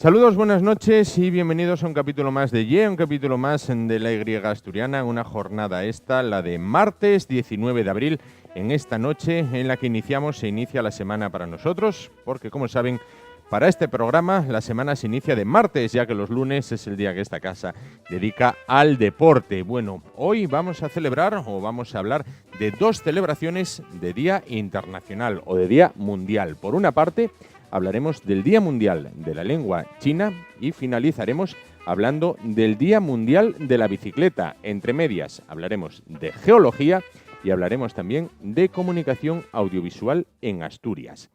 Saludos, buenas noches y bienvenidos a un capítulo más de YE, un capítulo más de la Y asturiana, una jornada esta, la de martes 19 de abril, en esta noche en la que se inicia la semana para nosotros, porque como saben, para este programa la semana se inicia de martes, ya que los lunes es el día que esta casa dedica al deporte. Bueno, hoy vamos a celebrar o vamos a hablar de dos celebraciones de Día Internacional o de Día Mundial. Por una parte, hablaremos del Día Mundial de la Lengua China y finalizaremos hablando del Día Mundial de la Bicicleta. Entre medias hablaremos de geología y hablaremos también de comunicación audiovisual en Asturias.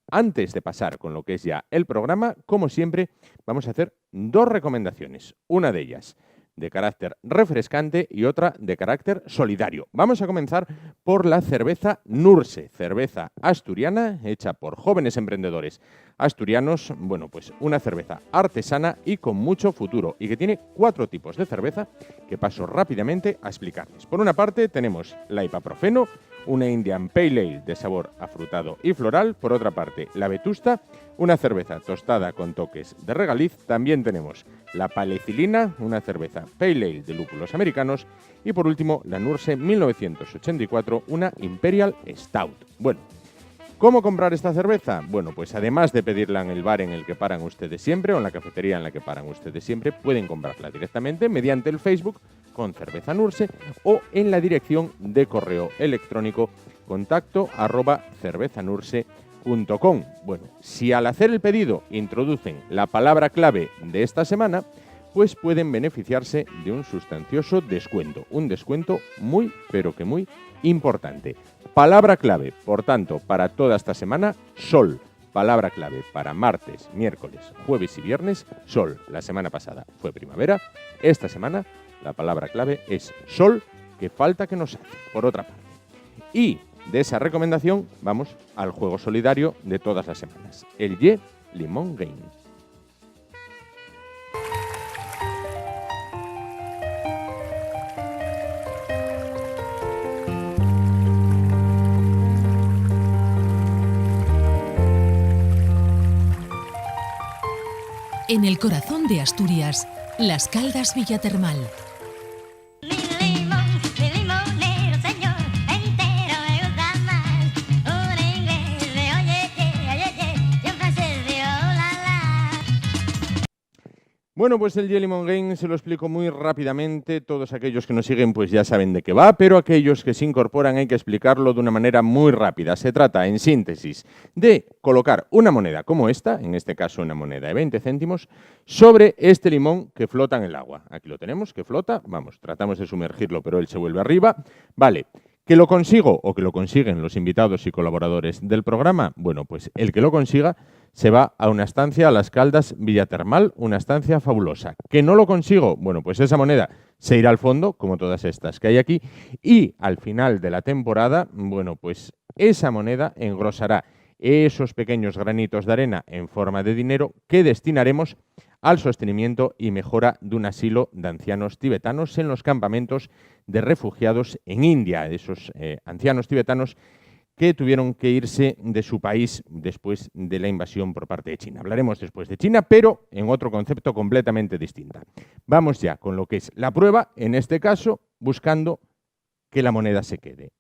Antes de pasar con lo que es ya el programa, como siempre, vamos a hacer dos recomendaciones. Una de ellas de carácter refrescante y otra de carácter solidario. Vamos a comenzar por la cerveza Nurse, cerveza asturiana hecha por jóvenes emprendedores asturianos. Bueno, pues una cerveza artesana y con mucho futuro y que tiene 4 tipos de cerveza que paso rápidamente a explicarles. Por una parte tenemos la Ipaprofeno, una Indian Pale Ale de sabor afrutado y floral. Por otra parte, la Vetusta, una cerveza tostada con toques de regaliz. También tenemos la Palecilina, una cerveza Pale Ale de lúpulos americanos. Y por último, la Nurse 1984, una Imperial Stout. Bueno, ¿cómo comprar esta cerveza? Bueno, pues además de pedirla en el bar en el que paran ustedes siempre o en la cafetería en la que paran ustedes siempre, pueden comprarla directamente mediante el Facebook con Cerveza Nurse o en la dirección de correo electrónico contacto@cervezanurse.com. Bueno, si al hacer el pedido introducen la palabra clave de esta semana, pues pueden beneficiarse de un sustancioso descuento. Un descuento muy, pero que muy importante. Palabra clave, por tanto, para toda esta semana, sol. Palabra clave para martes, miércoles, jueves y viernes, sol. La semana pasada fue primavera. Esta semana la palabra clave es sol, que falta que nos hace, por otra parte. Y de esa recomendación vamos al juego solidario de todas las semanas, el YE Limón Game. En el corazón de Asturias, Las Caldas Villatermal. Bueno, pues el YE Limón Game se lo explico muy rápidamente. Todos aquellos que nos siguen pues ya saben de qué va, pero aquellos que se incorporan hay que explicarlo de una manera muy rápida. Se trata, en síntesis, de colocar una moneda como esta, en este caso una moneda de 20 céntimos, sobre este limón que flota en el agua. Aquí lo tenemos, que flota. Vamos, tratamos de sumergirlo, pero él se vuelve arriba. Vale. ¿Que lo consigo o que lo consiguen los invitados y colaboradores del programa? Bueno, pues el que lo consiga se va a una estancia a Las Caldas Villatermal, una estancia fabulosa. ¿Que no lo consigo? Bueno, pues esa moneda se irá al fondo, como todas estas que hay aquí, y al final de la temporada, bueno, pues esa moneda engrosará esos pequeños granitos de arena en forma de dinero que destinaremos al sostenimiento y mejora de un asilo de ancianos tibetanos en los campamentos de refugiados en India, esos ancianos tibetanos que tuvieron que irse de su país después de la invasión por parte de China. Hablaremos después de China, pero en otro concepto completamente distinto. Vamos ya con lo que es la prueba, en este caso, buscando que la moneda se quede.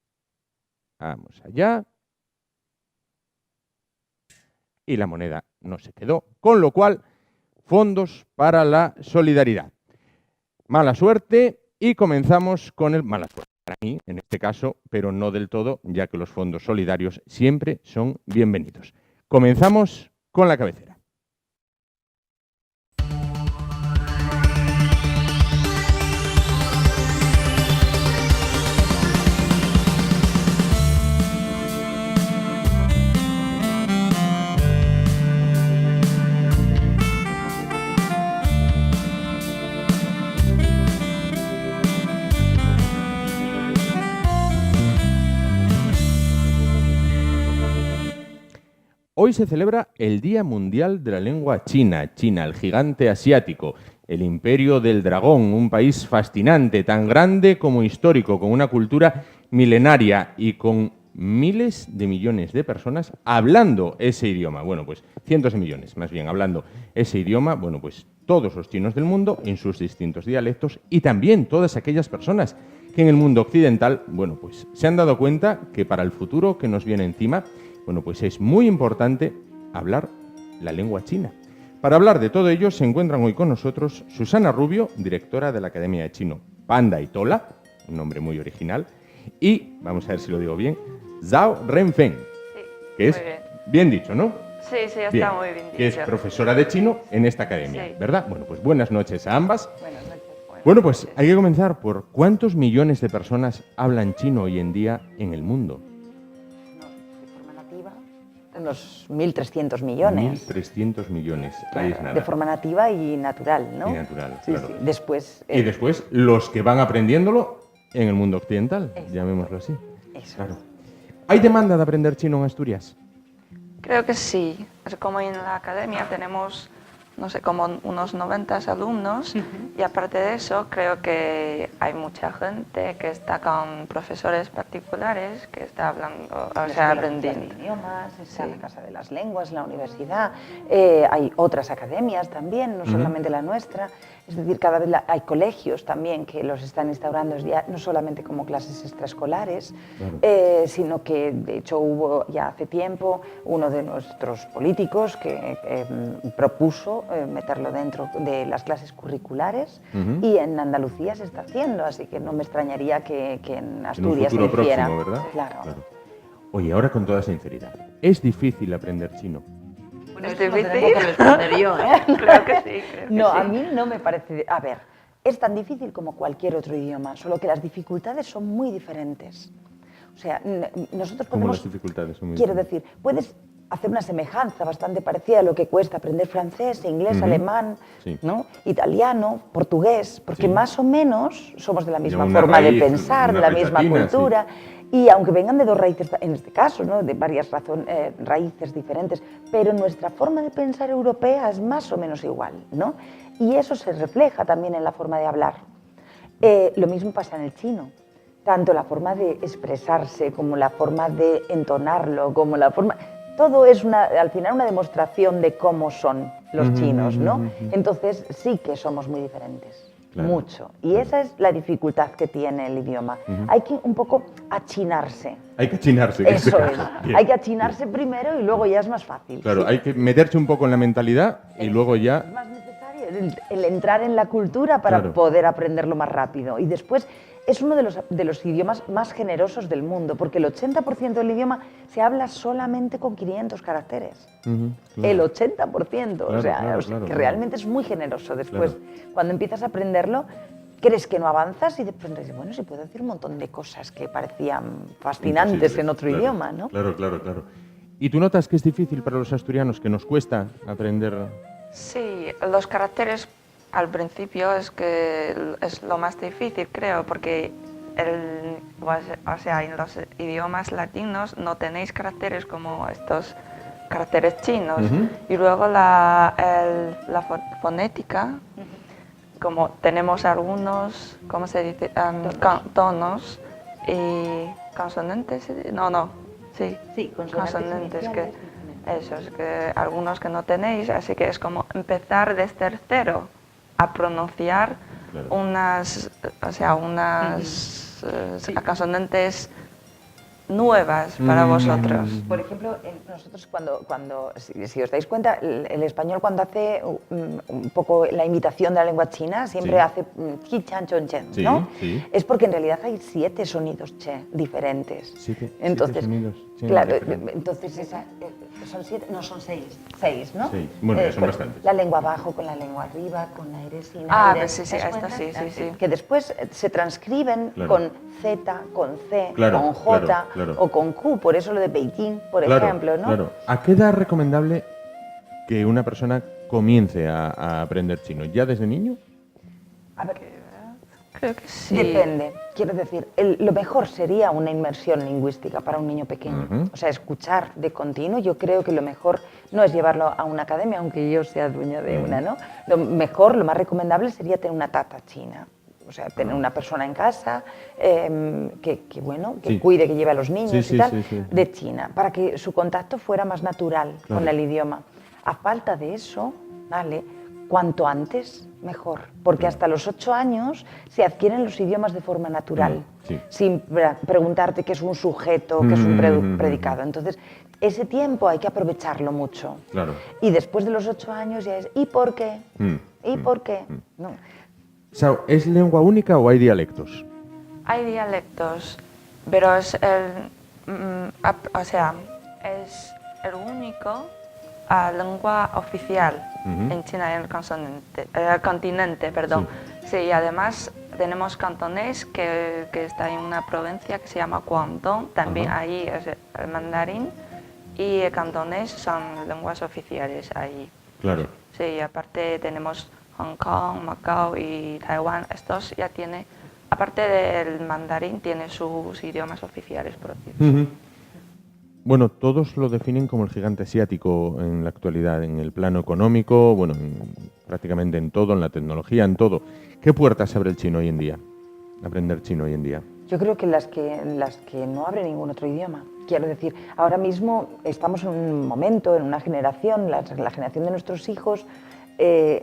Vamos allá. Y la moneda no se quedó, con lo cual, fondos para la solidaridad. Mala suerte y comenzamos con el... Mala suerte para mí, en este caso, pero no del todo, ya que los fondos solidarios siempre son bienvenidos. Comenzamos con la cabecera. Hoy se celebra el Día Mundial de la Lengua China. China, el gigante asiático, el imperio del dragón, un país fascinante, tan grande como histórico, con una cultura milenaria y con miles de millones de personas hablando ese idioma. Bueno, pues cientos de millones, más bien, hablando ese idioma. Bueno, pues todos los chinos del mundo en sus distintos dialectos y también todas aquellas personas que en el mundo occidental, bueno, pues se han dado cuenta que para el futuro que nos viene encima, bueno, pues es muy importante hablar la lengua china. Para hablar de todo ello se encuentran hoy con nosotros Susana Rubio, directora de la Academia de Chino Panda y Tola, un nombre muy original, y, vamos a ver si lo digo bien, Zhao Renfeng, Sí, que es bien dicho, ¿no? sí, sí, está Bien, muy bien dicho. que es profesora de chino en esta academia, Sí. ¿verdad? Bueno, pues buenas noches a ambas. Buenas noches. Bueno, pues hay que comenzar por ¿cuántos millones de personas hablan chino hoy en día en el mundo? De forma nativa, unos 1.300 millones. 1.300 millones, ahí es nada. De forma nativa y natural, ¿no? Y natural, Sí, claro. sí. Después... Y después los que van aprendiéndolo en el mundo occidental, Exacto. llamémoslo así. Eso. Claro. ¿Hay demanda de aprender chino en Asturias? Creo que sí. Es como en la academia tenemos, no sé, como unos 90 alumnos y aparte de eso creo que hay mucha gente que está con profesores particulares que está hablando, o La sea, Escuela Oficial aprendiendo. de Idiomas, está Sí. la Casa de las Lenguas, la universidad. Hay otras academias también, no solamente la nuestra. Es decir, cada vez hay colegios también que los están instaurando ya, no solamente como clases extraescolares, Claro. sino que de hecho hubo ya hace tiempo uno de nuestros políticos que propuso meterlo dentro de las clases curriculares y en Andalucía se está haciendo, así que no me extrañaría que en Asturias en un futuro se hiciera. próximo, ¿verdad? Claro. Oye, ahora con toda sinceridad, ¿es difícil aprender chino? ¿Es Eso no difícil? tengo que responder yo, ¿eh? Creo que sí, creo que No, sí. a mí no me parece... A ver, es tan difícil como cualquier otro idioma, solo que las dificultades son muy diferentes. O sea, nosotros ¿Cómo podemos... las dificultades son muy Quiero diferentes? decir, puedes hacer una semejanza bastante parecida a lo que cuesta aprender francés, inglés, alemán, Sí. ¿no? Italiano, portugués, porque Sí. más o menos somos de la misma una forma raíz, de pensar, de una la raíz misma latina, cultura. Y aunque vengan de dos raíces, en este caso, ¿no? De varias raíces diferentes, pero nuestra forma de pensar europea es más o menos igual, ¿no? Y eso se refleja también en la forma de hablar. Lo mismo pasa en el chino. Tanto la forma de expresarse, como la forma de entonarlo, como la forma... Todo es al final una demostración de cómo son los chinos, ¿no? Entonces sí que somos muy diferentes. Claro. Mucho. Y esa es la dificultad que tiene el idioma. Hay que un poco achinarse. Hay que achinarse. en este Eso caso. es. Bien. Hay que achinarse primero y luego ya es más fácil. Claro, Sí. hay que meterse un poco en la mentalidad y luego Es ya... más necesario el entrar en la cultura para Claro. poder aprenderlo más rápido. Y después es uno de los idiomas más generosos del mundo, porque el 80% del idioma se habla solamente con 500 caracteres. Ujú, claro. El 80%, Claro, o sea, claro, que claro. realmente es muy generoso. Después, Claro. cuando empiezas a aprenderlo, crees que no avanzas y de pronto dices, bueno, sí puedo decir un montón de cosas que parecían fascinantes Imposibles, en otro claro, idioma, ¿no? Claro, claro, claro. ¿Y tú notas que es difícil para los asturianos, que nos cuesta aprender? Sí, los caracteres al principio es que es lo más difícil, creo, porque o sea, en los idiomas latinos no tenéis caracteres como estos caracteres chinos. Y luego la fonética, como tenemos algunos, ¿cómo se dice? Tonos y consonantes. Sí. Sí, consonantes que iniciales, eso es que algunos que no tenéis, así que es como empezar desde cero a pronunciar Claro. unas consonantes nuevas para vosotros. Por ejemplo, nosotros si os dais cuenta, el español cuando hace un poco la imitación de la lengua china, siempre Sí. hace qi, chan, chon, chen, Sí, ¿no? sí. Es porque en realidad hay 7 sonidos che diferentes. Siete Entonces, sonidos che claro, diferentes. entonces son 7, no son 6, 6, ¿no? Seis. Bueno, ya son pues, bastantes. La lengua abajo con la lengua arriba, con aire sin Ah, aire. pues sí, sí, ¿te das esta cuenta? sí, sí. Que después se transcriben Claro. con Z, con C, Claro, con J claro, claro. o con Q, por eso lo de Beijing, por Claro, ejemplo, ¿no? Claro. ¿A qué edad es recomendable que una persona comience a aprender chino? ¿Ya desde niño? A ver, Creo que sí. depende. Quiero decir, lo mejor sería una inmersión lingüística para un niño pequeño. Ujú. O sea, escuchar de continuo. Yo creo que lo mejor no es llevarlo a una academia, aunque yo sea dueña de una, ¿no? Lo mejor, lo más recomendable sería tener una tata china. o sea, tener una persona en casa que Sí. cuide, que lleve a los niños Sí, y tal, sí. de China, para que su contacto fuera más natural Claro. con el idioma. A falta de eso, ¿vale? Cuanto antes, mejor, porque hasta los 8 años se adquieren los idiomas de forma natural, Sí. sin preguntarte qué es un sujeto, qué es un predicado. Entonces, ese tiempo hay que aprovecharlo mucho. Claro. Y después de los 8 años ya es, ¿y por qué? ¿Y por qué? No. Sao, ¿es lengua única o hay dialectos? Hay dialectos, pero es es el único lengua oficial en China, en el continente, perdón. Sí, y además tenemos cantonés que está en una provincia que se llama Guangdong, también ahí es el mandarín, y el cantonés son lenguas oficiales ahí. Claro. Sí, y aparte tenemos Hong Kong, Macao y Taiwán. Estos ya tiene, aparte del mandarín, tiene sus idiomas oficiales propios. Bueno, todos lo definen como el gigante asiático en la actualidad, en el plano económico, bueno, prácticamente en todo, en la tecnología, en todo. ¿Qué puertas abre el chino hoy en día? Aprender chino hoy en día. Yo creo que las que no abre ningún otro idioma. Quiero decir, ahora mismo estamos en un momento, en una generación, la generación de nuestros hijos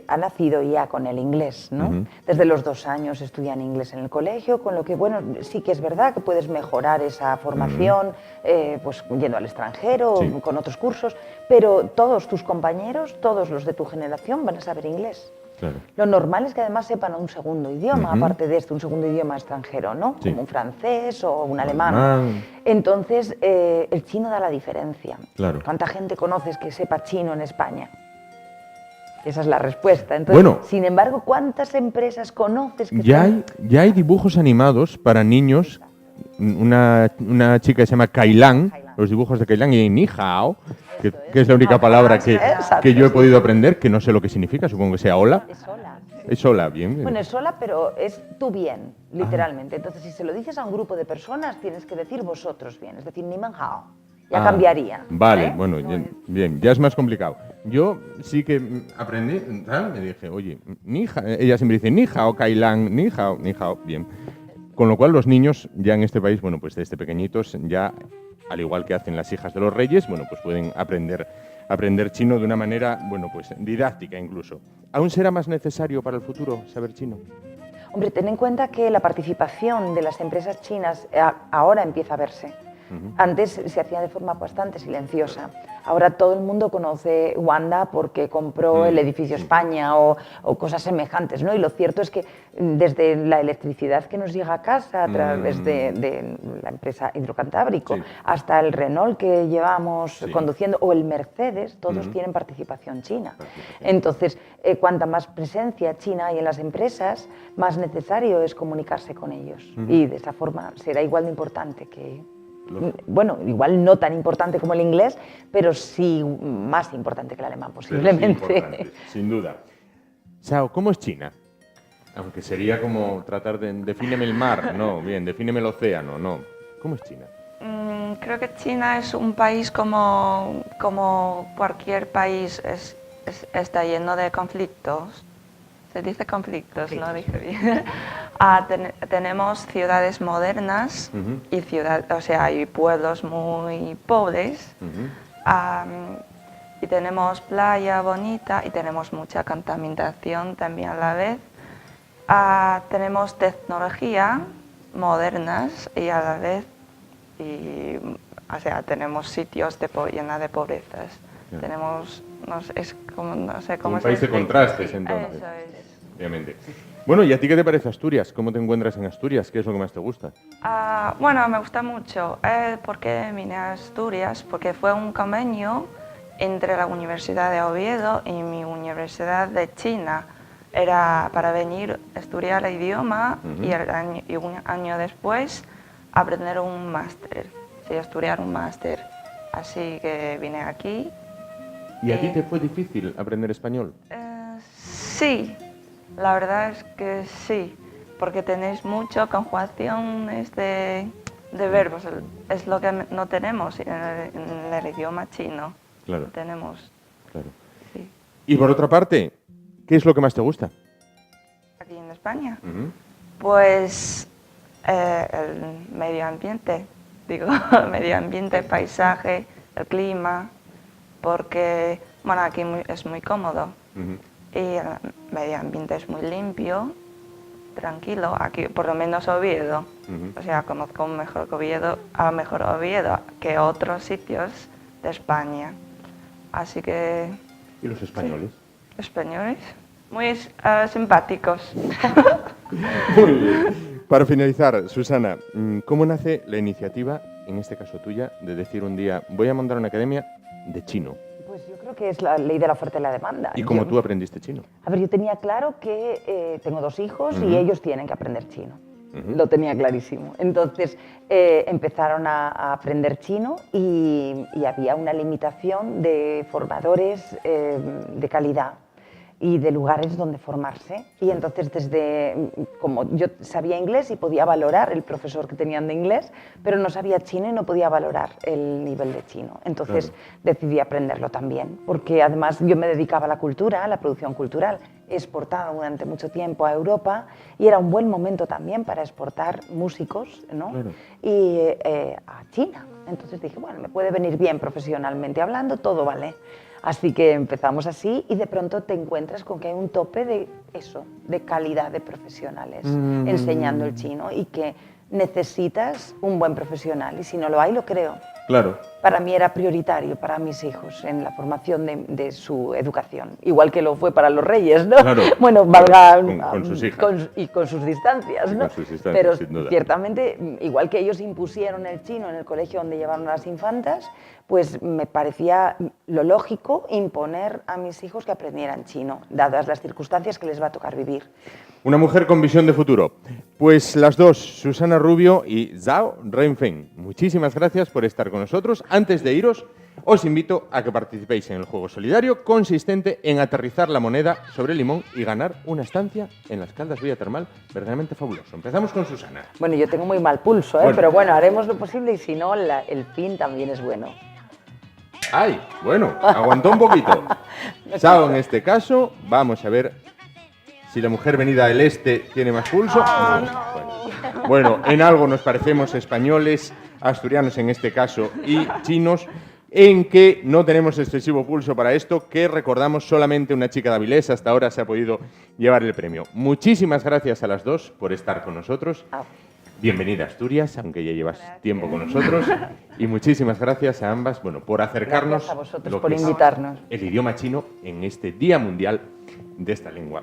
ha nacido ya con el inglés, ¿no? Desde los 2 años estudian inglés en el colegio, con lo que, bueno, sí que es verdad que puedes mejorar esa formación pues yendo al extranjero, Sí. con otros cursos, pero todos tus compañeros, todos los de tu generación van a saber inglés. Claro. Lo normal es que además sepan un segundo idioma, aparte de esto, un segundo idioma extranjero, ¿no? Sí. Como un francés o un alemán. Alemán. Entonces, el chino da la diferencia. Claro. ¿Cuánta gente conoces que sepa chino en España? Esa es la respuesta. Entonces, Bueno. sin embargo, ¿cuántas empresas conoces que Ya están- hay dibujos animados para niños. Una chica que se llama Kailan, los dibujos de Kailan y Ni Hao, que es la única palabra que yo he podido aprender, que no sé lo que significa, supongo que sea hola. Es sola. Es hola, bien. Bueno, es sola, pero es tu bien, literalmente. Entonces, si se lo dices a un grupo de personas, tienes que decir vosotros bien, es decir, ni man hao. Ya cambiaría. Vale, ¿eh? bueno, bien, ya es más complicado. Yo sí que aprendí, ¿sabes? Me dije, oye, ella siempre dice ni hao, Kailan, ni hao, bien. Con lo cual los niños ya en este país, bueno, pues desde pequeñitos ya, al igual que hacen las hijas de los reyes, bueno, pues pueden aprender chino de una manera, bueno, pues didáctica incluso. ¿Aún será más necesario para el futuro saber chino? Hombre, ten en cuenta que la participación de las empresas chinas ahora empieza a verse. Antes se hacía de forma bastante silenciosa. Ahora todo el mundo conoce Wanda porque compró el edificio España o cosas semejantes, ¿no? Y lo cierto es que desde la electricidad que nos llega a casa a través de la empresa Hidrocantábrico hasta el Renault que llevamos conduciendo o el Mercedes, todos tienen participación china. Entonces, cuanta más presencia china hay en las empresas, más necesario es comunicarse con ellos. Y de esa forma será igual de importante que... Bueno, igual no tan importante como el inglés, pero sí más importante que el alemán, posiblemente. Sin duda. Sao, ¿cómo es China? Aunque sería como tratar de... Defíneme el mar, no, bien, defíneme el océano, no. ¿Cómo es China? Creo que China es un país como cualquier país, está lleno de conflictos. Se dice conflictos, ¿no? Dije bien. Tenemos ciudades modernas y hay pueblos muy pobres. Y tenemos playa bonita y tenemos mucha contaminación también a la vez. Tenemos tecnología modernas y a la vez tenemos sitios llenos de pobrezas. Tenemos, no sé cómo un país de contrastes, entonces. Eso es. Obviamente. Bueno, ¿y a ti qué te parece Asturias? ¿Cómo te encuentras en Asturias? ¿Qué es lo que más te gusta? Bueno, me gusta mucho. ¿Por qué vine a Asturias? Porque fue un convenio entre la Universidad de Oviedo y mi Universidad de China. Era para venir a estudiar el idioma y un año después aprender un máster, estudiar un máster. Así que vine aquí. ¿Y a ti te fue difícil aprender español? Sí. La verdad es que sí, porque tenéis mucho conjugaciones de verbos, es lo que no tenemos en el idioma chino. Claro. Tenemos. Claro. Sí. Y por otra parte, ¿qué es lo que más te gusta? Aquí en España. Pues el medio ambiente, medio ambiente, paisaje, el clima, porque bueno, aquí es muy cómodo y el medio ambiente es muy limpio, tranquilo. Aquí, por lo menos Oviedo, o sea, conozco mejor Oviedo que otros sitios de España. Así que... ¿Y los españoles? Sí, españoles, muy simpáticos. Muy bien. Para finalizar, Susana, ¿cómo nace la iniciativa, en este caso tuya, de decir un día, voy a montar una academia de chino? Pues yo creo que es la ley de la oferta y la demanda. ¿Y cómo tú aprendiste chino? A ver, yo tenía claro que tengo 2 hijos y ellos tienen que aprender chino. Lo tenía clarísimo. Entonces empezaron a aprender chino y había una limitación de formadores de calidad y de lugares donde formarse. Y entonces, como yo sabía inglés y podía valorar el profesor que tenían de inglés, pero no sabía chino y no podía valorar el nivel de chino. Entonces decidí aprenderlo también, porque además yo me dedicaba a la cultura, a la producción cultural. He exportado durante mucho tiempo a Europa y era un buen momento también para exportar músicos, ¿no? Y a China. Entonces dije, bueno, me puede venir bien profesionalmente hablando, todo vale. Así que empezamos así y de pronto te encuentras con que hay un tope de eso, de calidad de profesionales enseñando el chino y que necesitas un buen profesional y si no lo hay, lo creo. Claro. Para mí era prioritario, para mis hijos, en la formación de su educación. Igual que lo fue para los reyes, ¿no? Claro. Bueno, valga... Con sus hijas. Y con sus distancias, ¿no? Con sus distancias, pero sin duda. ciertamente, igual que ellos impusieron el chino en el colegio donde llevaron a las infantas, pues me parecía lo lógico imponer a mis hijos que aprendieran chino, dadas las circunstancias que les va a tocar vivir. Una mujer con visión de futuro. Pues las dos, Susana Rubio y Zhao Renfeng, muchísimas gracias por estar con nosotros. Antes de iros, os invito a que participéis en el juego solidario consistente en aterrizar la moneda sobre el limón y ganar una estancia en las Caldas Villa Termal verdaderamente fabuloso. Empezamos con Susana. Bueno, yo tengo muy mal pulso, Bueno. pero bueno, haremos lo posible y si no, el fin también es bueno. ¡Ay! Bueno, aguantó un poquito. Zhao, en este caso, vamos a ver si la mujer venida del este tiene más pulso. Bueno, en algo nos parecemos españoles, asturianos en este caso y chinos, en que no tenemos excesivo pulso para esto, que recordamos solamente una chica de Avilés hasta ahora se ha podido llevar el premio. Muchísimas gracias a las dos por estar con nosotros. Bienvenida a Asturias, aunque ya llevas tiempo con nosotros. Y muchísimas gracias a ambas, bueno, por acercarnos Gracias a vosotros lo por que es invitarnos. el idioma chino en este Día Mundial de esta lengua,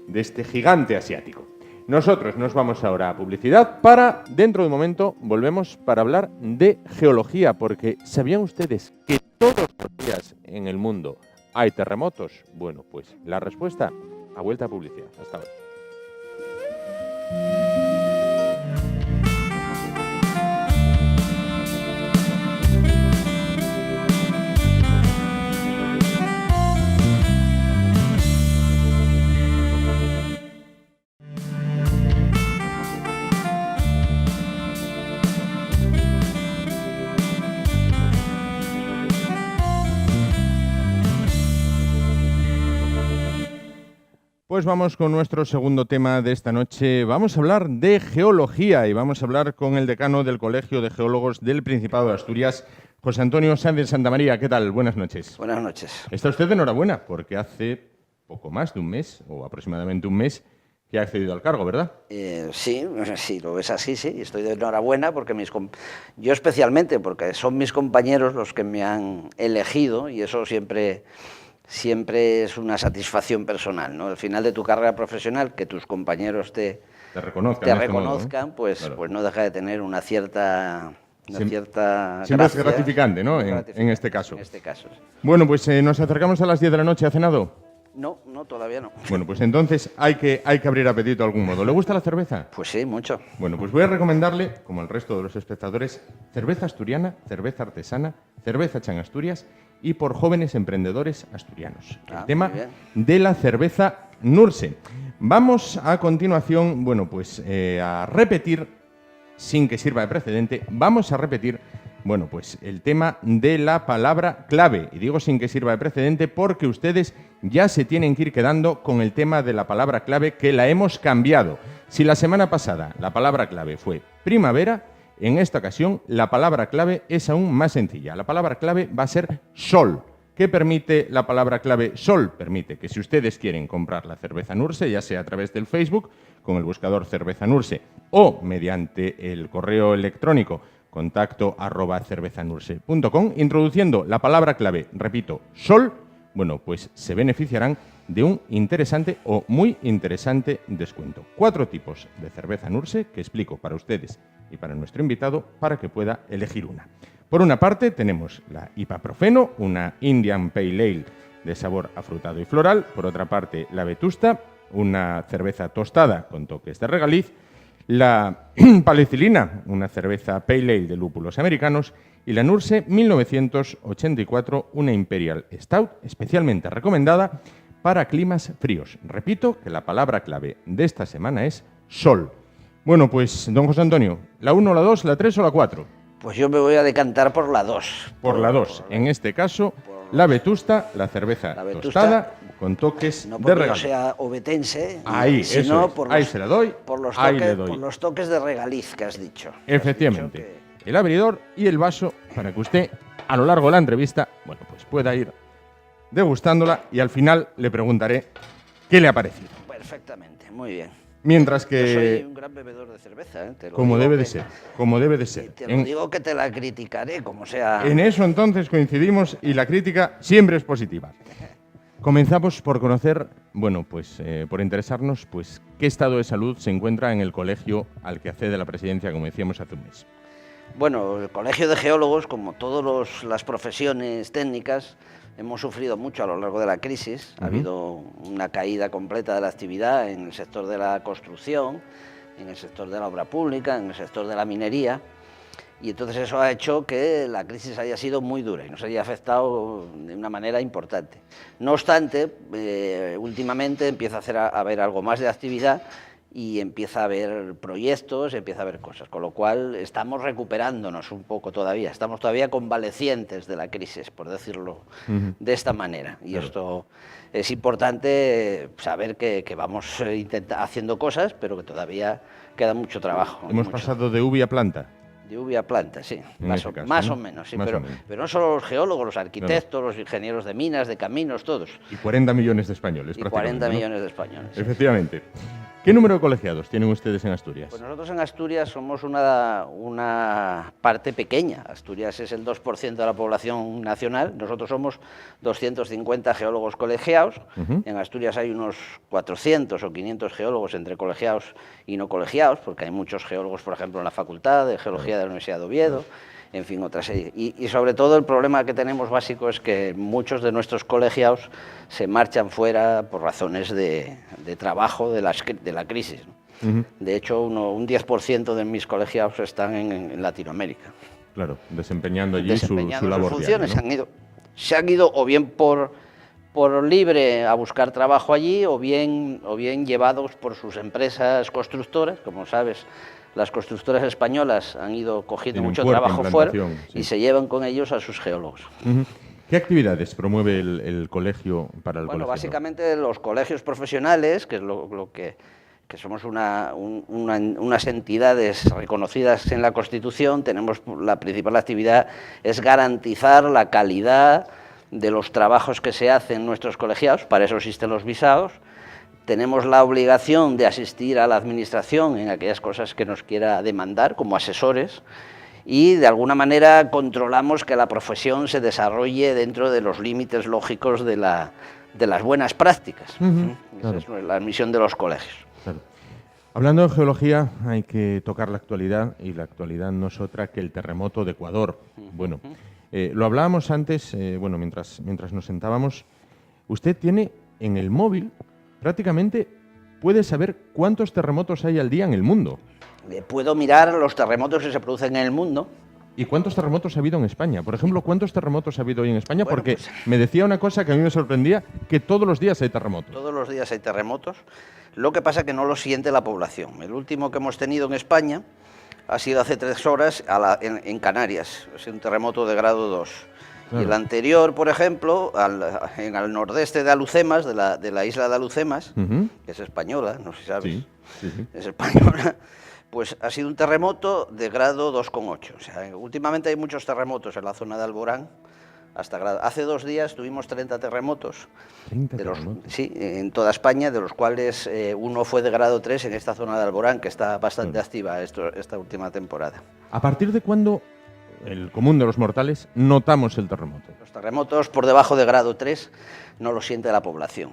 de este gigante asiático. Nosotros nos vamos ahora a publicidad para, dentro de un momento, volvemos para hablar de geología, porque ¿sabían ustedes que todos los días en el mundo hay terremotos? Bueno, pues la respuesta a vuelta a publicidad. Hasta ahora. Pues vamos con nuestro segundo tema de esta noche. Vamos a hablar de geología y vamos a hablar con el decano del Colegio de Geólogos del Principado de Asturias, José Antonio Sáenz de Santa María. ¿Qué tal? Buenas noches. Buenas noches. Está usted de enhorabuena porque hace poco más de un mes, o aproximadamente un mes, que ha accedido al cargo, ¿verdad? Sí, lo ves así, sí. Estoy de enhorabuena porque yo especialmente, porque son mis compañeros los que me han elegido y eso siempre es una satisfacción personal, ¿no? Al final de tu carrera profesional, que tus compañeros te reconozcan, pues, claro. Pues no deja de tener una cierta Siempre gracia. es gratificante, ¿no? Gratificante, En este caso. En este caso. Bueno, pues nos acercamos a las 10 de la noche. ¿Ha cenado? No, todavía no. Bueno, pues entonces hay que abrir apetito de algún modo. ¿Le gusta la cerveza? Pues sí, mucho. Bueno, pues voy a recomendarle, como el resto de los espectadores, cerveza asturiana, cerveza artesana, cerveza hecha en Asturias y por jóvenes emprendedores asturianos. El tema muy bien. de la cerveza Nurse. Vamos a continuación, bueno, pues a repetir, sin que sirva de precedente, vamos a repetir, bueno, pues el tema de la palabra clave. Y digo sin que sirva de precedente porque ustedes ya se tienen que ir quedando con el tema de la palabra clave que la hemos cambiado. Si la semana pasada la palabra clave fue primavera, en esta ocasión la palabra clave es aún más sencilla. La palabra clave va a ser sol. ¿Qué permite la palabra clave sol? Permite que si ustedes quieren comprar la cerveza Nurse, ya sea a través del Facebook, con el buscador cerveza Nurse, o mediante el correo electrónico contacto@cervezanurse.com, introduciendo la palabra clave, repito, sol, bueno, pues se beneficiarán de un interesante o muy interesante descuento. 4 tipos de cerveza Nurse que explico para ustedes y para nuestro invitado para que pueda elegir una. Por una parte tenemos la Ipaprofeno, una Indian Pale Ale de sabor afrutado y floral. Por otra parte, la Vetusta, una cerveza tostada con toques de regaliz. La Palecilina, una cerveza Pale Ale de lúpulos americanos. Y la Nurse 1984, una Imperial Stout especialmente recomendada para climas fríos. Repito que la palabra clave de esta semana es sol. Bueno, pues, don José Antonio, ¿la 1, la 2, la 3 o la 4? Pues yo me voy a decantar por la 2. Por la 2. En este caso, la Vetusta, la cerveza tostada con toques no de porque yo regaliz. sea obetense, Ahí, sino eso es. por Ahí los, se la doy, ahí le doy. por los toques de regaliz que has dicho. Efectivamente. Has dicho El abridor y el vaso para que usted, a lo largo de la entrevista, bueno, pues pueda ir degustándola y al final le preguntaré qué le ha parecido. Perfectamente, muy bien. Mientras Yo soy que, un gran bebedor de cerveza, ¿eh? Te lo como digo debe que- de ser, como debe de ser. Te lo digo que te la criticaré, como sea. En eso entonces coincidimos y la crítica siempre es positiva. Comenzamos por conocer, bueno, pues por interesarnos, pues qué estado de salud se encuentra en el colegio al que accede la presidencia, como decíamos hace un mes. Bueno, el Colegio de Geólogos, como todas las profesiones técnicas, hemos sufrido mucho a lo largo de la crisis. Ha habido una caída completa de la actividad en el sector de la construcción, en el sector de la obra pública, en el sector de la minería. Y entonces eso ha hecho que la crisis haya sido muy dura y nos haya afectado de una manera importante. No obstante, últimamente empieza a haber algo más de actividad y empieza a haber proyectos, empieza a haber cosas, con lo cual estamos recuperándonos un poco todavía, estamos todavía convalecientes de la crisis, por decirlo de esta manera. Y esto es importante saber que vamos haciendo cosas, pero que todavía queda mucho trabajo. Hemos pasado de uvi a planta. De uvi a planta, sí, En más, ese caso, más ¿no? o menos, sí, Más pero, o menos. pero no solo los geólogos, los arquitectos, los ingenieros de minas, de caminos, todos. Y 40 millones de españoles, Y prácticamente, 40 ¿no? millones de españoles. Sí. Efectivamente. ¿Qué número de colegiados tienen ustedes en Asturias? Pues nosotros en Asturias somos una parte pequeña. Asturias es el 2% de la población nacional. Nosotros somos 250 geólogos colegiados. En Asturias hay unos 400 o 500 geólogos entre colegiados y no colegiados, porque hay muchos geólogos, por ejemplo, en la Facultad de Geología de la Universidad de Oviedo. En fin, otra serie. Y sobre todo el problema que tenemos básico es que muchos de nuestros colegiados se marchan fuera por razones de trabajo de la crisis, ¿no? De hecho, un 10% de mis colegiados están en Latinoamérica. Claro, desempeñando allí Desempeñando su labor sus funciones. diaria, ¿no? Se han ido o bien por libre a buscar trabajo allí o bien llevados por sus empresas constructoras. Como sabes, las constructoras españolas han ido cogiendo Tienen mucho fuerte trabajo fuera implantación, sí. y se llevan con ellos a sus geólogos. ¿Qué actividades promueve el colegio para el Bueno, colegio? básicamente los colegios profesionales, que es lo que somos unas entidades reconocidas en la Constitución, tenemos la principal actividad es garantizar la calidad de los trabajos que se hacen en nuestros colegiados, para eso existen los visados. Tenemos la obligación de asistir a la administración en aquellas cosas que nos quiera demandar como asesores y de alguna manera controlamos que la profesión se desarrolle dentro de los límites lógicos de las buenas prácticas. Claro. Esa es la misión de los colegios. Claro. Hablando de geología, hay que tocar la actualidad, y la actualidad no es otra que el terremoto de Ecuador. Bueno, lo hablábamos antes, mientras nos sentábamos. Usted tiene en el móvil, prácticamente puede saber cuántos terremotos hay al día en el mundo. Puedo mirar los terremotos que se producen en el mundo. ¿Y cuántos terremotos ha habido en España? Por ejemplo, ¿cuántos terremotos ha habido hoy en España? Bueno, Porque pues me decía una cosa que a mí me sorprendía, que todos los días hay terremotos. Todos los días hay terremotos. Lo que pasa es que no lo siente la población. El último que hemos tenido en España ha sido hace 3 horas en Canarias. Es un terremoto de grado 2. Y el anterior, por ejemplo, al nordeste de Alucemas, de la isla de Alucemas, que es española, no sé si sabes, es española, pues ha sido un terremoto de grado 2,8. O sea, últimamente hay muchos terremotos en la zona de Alborán. Hace 2 días tuvimos 30 terremotos, sí, en toda España, de los cuales uno fue de grado 3 en esta zona de Alborán, que está bastante activa esta última temporada. ¿A partir de cuándo el común de los mortales notamos el terremoto? Los terremotos por debajo de grado 3 no lo siente la población,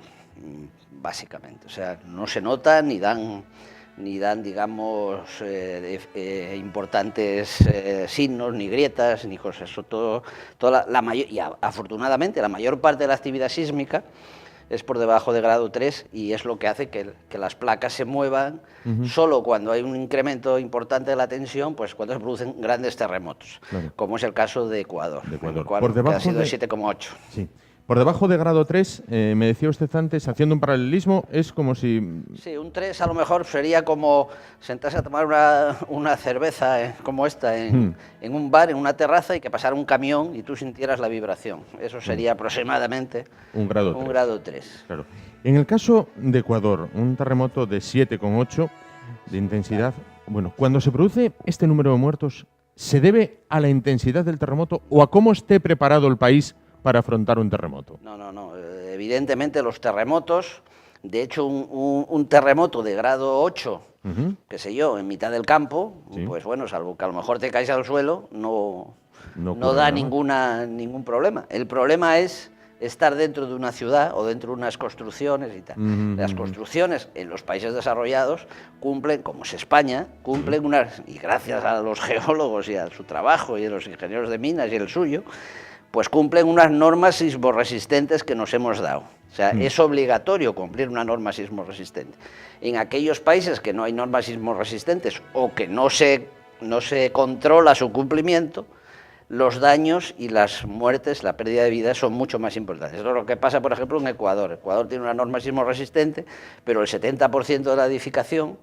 básicamente. O sea, no se nota ni dan digamos, importantes signos, ni grietas, ni cosas. Eso y afortunadamente la mayor parte de la actividad sísmica es por debajo de grado 3 y es lo que hace que las placas se muevan solo cuando hay un incremento importante de la tensión, pues cuando se producen grandes terremotos, como es el caso de Ecuador. Por debajo que ha sido de 7,8. Sí. Por debajo de grado 3, me decía usted antes, haciendo un paralelismo, es como si... Sí, un 3 a lo mejor sería como sentarse a tomar una cerveza como esta en un bar, en una terraza, y que pasara un camión y tú sintieras la vibración. Eso sería aproximadamente un grado 3. Claro. En el caso de Ecuador, un terremoto de 7,8 de intensidad, bueno, cuando se produce este número de muertos, ¿se debe a la intensidad del terremoto o a cómo esté preparado el país para afrontar un terremoto? No. Evidentemente los terremotos, de hecho un terremoto de grado 8, qué sé yo, en mitad del campo, pues bueno, salvo que a lo mejor te caes al suelo, no da ningún problema. El problema es estar dentro de una ciudad o dentro de unas construcciones y tal. Las construcciones en los países desarrollados cumplen, como es España, cumplen y gracias a los geólogos y a su trabajo y a los ingenieros de minas y el suyo, pues cumplen unas normas sismorresistentes que nos hemos dado. O sea, es obligatorio cumplir una norma sismorresistente. En aquellos países que no hay normas sismorresistentes o que no se controla su cumplimiento, los daños y las muertes, la pérdida de vida son mucho más importantes. Eso es lo que pasa, por ejemplo, en Ecuador. Ecuador tiene una norma sismorresistente, pero el 70% de la edificación...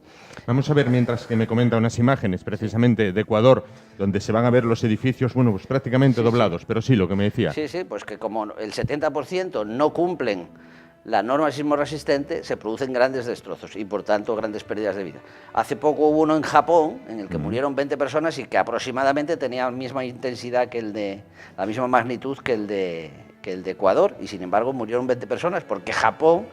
Vamos a ver, mientras que me comenta unas imágenes precisamente de Ecuador, donde se van a ver los edificios, bueno, pues prácticamente doblados, pero sí, lo que me decía. Sí, pues que como el 70% no cumplen la norma sismorresistente, se producen grandes destrozos y, por tanto, grandes pérdidas de vida. Hace poco hubo uno en Japón, en el que murieron 20 personas y que aproximadamente tenía la misma intensidad la misma magnitud que el de Ecuador, y sin embargo murieron 20 personas, porque Japón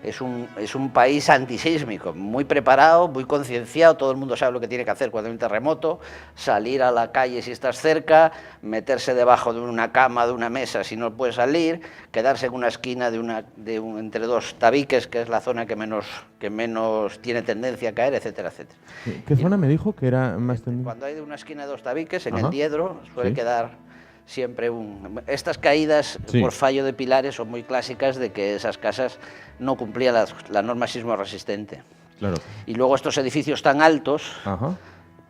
es un país antisísmico, muy preparado, muy concienciado, todo el mundo sabe lo que tiene que hacer cuando hay un terremoto, salir a la calle si estás cerca, meterse debajo de una cama, de una mesa si no puede salir, quedarse en una esquina entre 2 tabiques, que es la zona que menos tiene tendencia a caer, etcétera, etcétera. ¿Qué zona me dijo que era más tendente? Cuando hay de una esquina de 2 tabiques, en el diedro, suele quedar siempre Estas caídas por fallo de pilares son muy clásicas de que esas casas no cumplían la norma sismorresistente. Claro. Y luego estos edificios tan altos,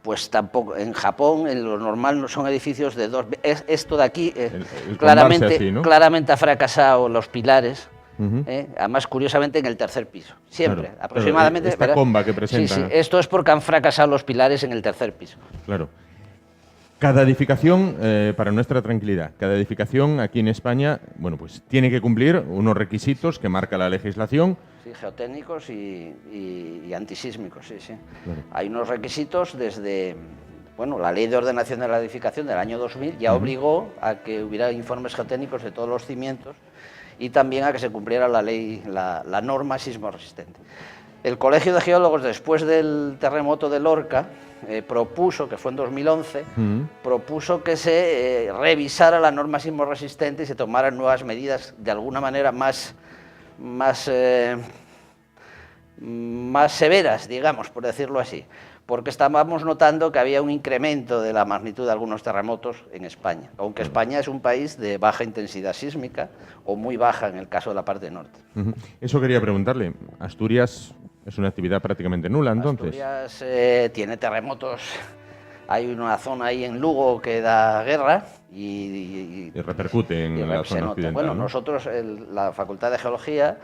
pues tampoco, en Japón, en lo normal son edificios de 2... Esto de aquí, claramente, así, ¿no? Claramente ha fracasado los pilares. Además, curiosamente, en el 3er piso. Siempre, aproximadamente... Esta comba que presenta... Sí, esto es porque han fracasado los pilares en el 3er piso. Claro. Cada edificación, para nuestra tranquilidad, cada edificación aquí en España, bueno, pues tiene que cumplir unos requisitos que marca la legislación. Sí, geotécnicos y antisísmicos, sí. Claro. Hay unos requisitos desde... Bueno, la Ley de Ordenación de la Edificación del año 2000 ya obligó a que hubiera informes geotécnicos de todos los cimientos y también a que se cumpliera la norma sismorresistente. El Colegio de Geólogos, después del terremoto de Lorca, propuso, que fue en 2011, propuso que se revisara la norma sismorresistente y se tomaran nuevas medidas, de alguna manera más severas, digamos, por decirlo así, porque estábamos notando que había un incremento de la magnitud de algunos terremotos en España, aunque España es un país de baja intensidad sísmica, o muy baja en el caso de la parte norte. Eso quería preguntarle. Asturias es una actividad prácticamente nula, entonces. Asturias tiene terremotos. Hay una zona ahí en Lugo que da guerra y repercute en la zona occidental. Bueno, ¿no? nosotros, la Facultad de Geología,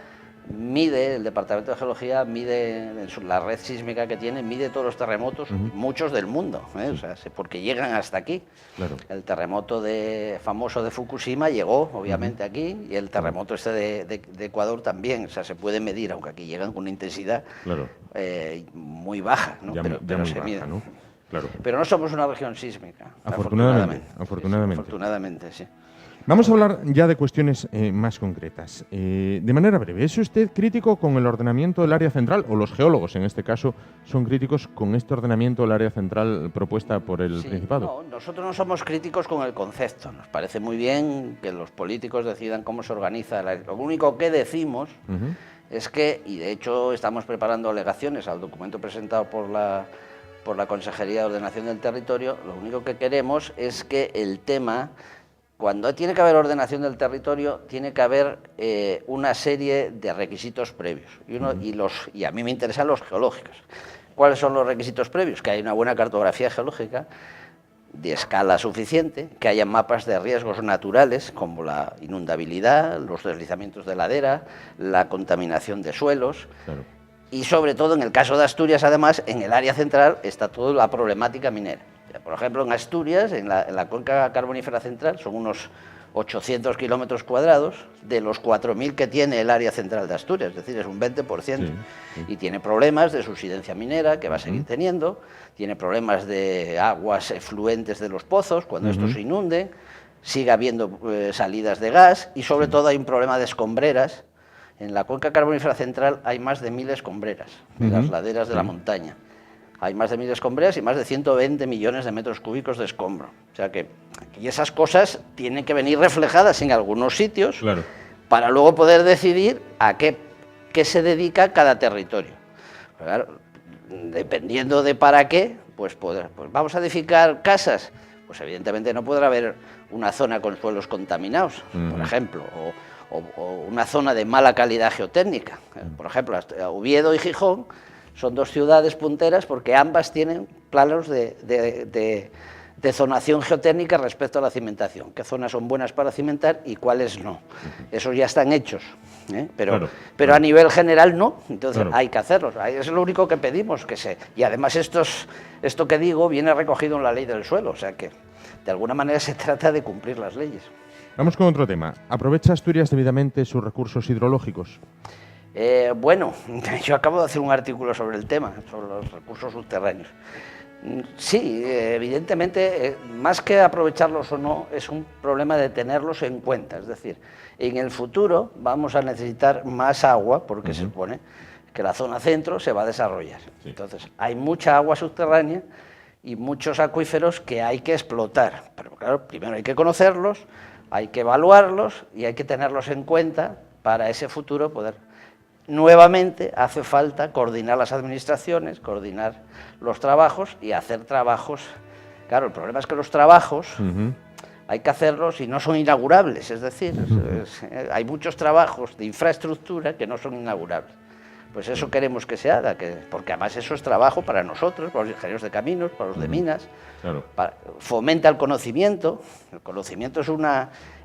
mide, el Departamento de Geología mide, en la red sísmica que tiene, mide todos los terremotos, muchos del mundo, o sea, porque llegan hasta aquí. Claro. El terremoto famoso de Fukushima llegó, obviamente, aquí, y el terremoto este de Ecuador también, o sea, se puede medir, aunque aquí llegan con una intensidad muy baja, ¿no? pero muy se baja, mide. ¿no? Claro. Pero no somos una región sísmica, Afortunadamente. Afortunadamente, sí. Vamos a hablar ya de cuestiones más concretas. De manera breve, ¿es usted crítico con el ordenamiento del área central, o los geólogos en este caso son críticos con este ordenamiento del área central propuesta por el Principado? No, nosotros no somos críticos con el concepto. Nos parece muy bien que los políticos decidan cómo se organiza. Lo único que decimos es que, y de hecho estamos preparando alegaciones al documento presentado por la Consejería de Ordenación del Territorio, lo único que queremos es que el tema... Cuando tiene que haber ordenación del territorio, tiene que haber una serie de requisitos previos. Y a mí me interesan los geológicos. ¿Cuáles son los requisitos previos? Que haya una buena cartografía geológica de escala suficiente, que haya mapas de riesgos naturales, como la inundabilidad, los deslizamientos de ladera, la contaminación de suelos. Claro. Y sobre todo, en el caso de Asturias, además, en el área central está toda la problemática minera. Por ejemplo, en Asturias, en la cuenca carbonífera central, son unos 800 kilómetros cuadrados de los 4.000 que tiene el área central de Asturias, es decir, es un 20%. Sí. Y tiene problemas de subsidencia minera, que va a seguir teniendo, tiene problemas de aguas efluentes de los pozos, cuando estos se inunden, sigue habiendo salidas de gas y sobre todo hay un problema de escombreras. En la cuenca carbonífera central hay más de 1.000 escombreras, en las laderas de la montaña. Hay más de 1.000 escombreras y más de 120 millones de metros cúbicos de escombro. O sea que y esas cosas tienen que venir reflejadas en algunos sitios para luego poder decidir a qué se dedica cada territorio. Pero claro, dependiendo de para qué, pues vamos a edificar casas. Pues evidentemente no podrá haber una zona con suelos contaminados, por ejemplo, o una zona de mala calidad geotécnica. Por ejemplo, Oviedo y Gijón son dos ciudades punteras porque ambas tienen planos de zonación geotécnica respecto a la cimentación. ¿Qué zonas son buenas para cimentar y cuáles no? Esos ya están hechos, pero a nivel general no, entonces hay que hacerlos. Es lo único que pedimos. Y además esto que digo viene recogido en la ley del suelo, o sea que de alguna manera se trata de cumplir las leyes. Vamos con otro tema. ¿Aprovecha Asturias debidamente sus recursos hidrológicos? Bueno, yo acabo de hacer un artículo sobre el tema, sobre los recursos subterráneos. Sí, evidentemente, más que aprovecharlos o no, es un problema de tenerlos en cuenta. Es decir, en el futuro vamos a necesitar más agua, porque se supone que la zona centro se va a desarrollar. Sí. Entonces, hay mucha agua subterránea y muchos acuíferos que hay que explotar. Pero claro, primero hay que conocerlos, hay que evaluarlos y hay que tenerlos en cuenta para ese futuro poder... Nuevamente hace falta coordinar las administraciones, coordinar los trabajos y hacer trabajos. Claro, el problema es que los trabajos hay que hacerlos y no son inaugurables, es decir, hay muchos trabajos de infraestructura que no son inaugurables. Pues eso queremos que se haga, porque además eso es trabajo para nosotros, para los ingenieros de caminos, para los de minas, fomenta el conocimiento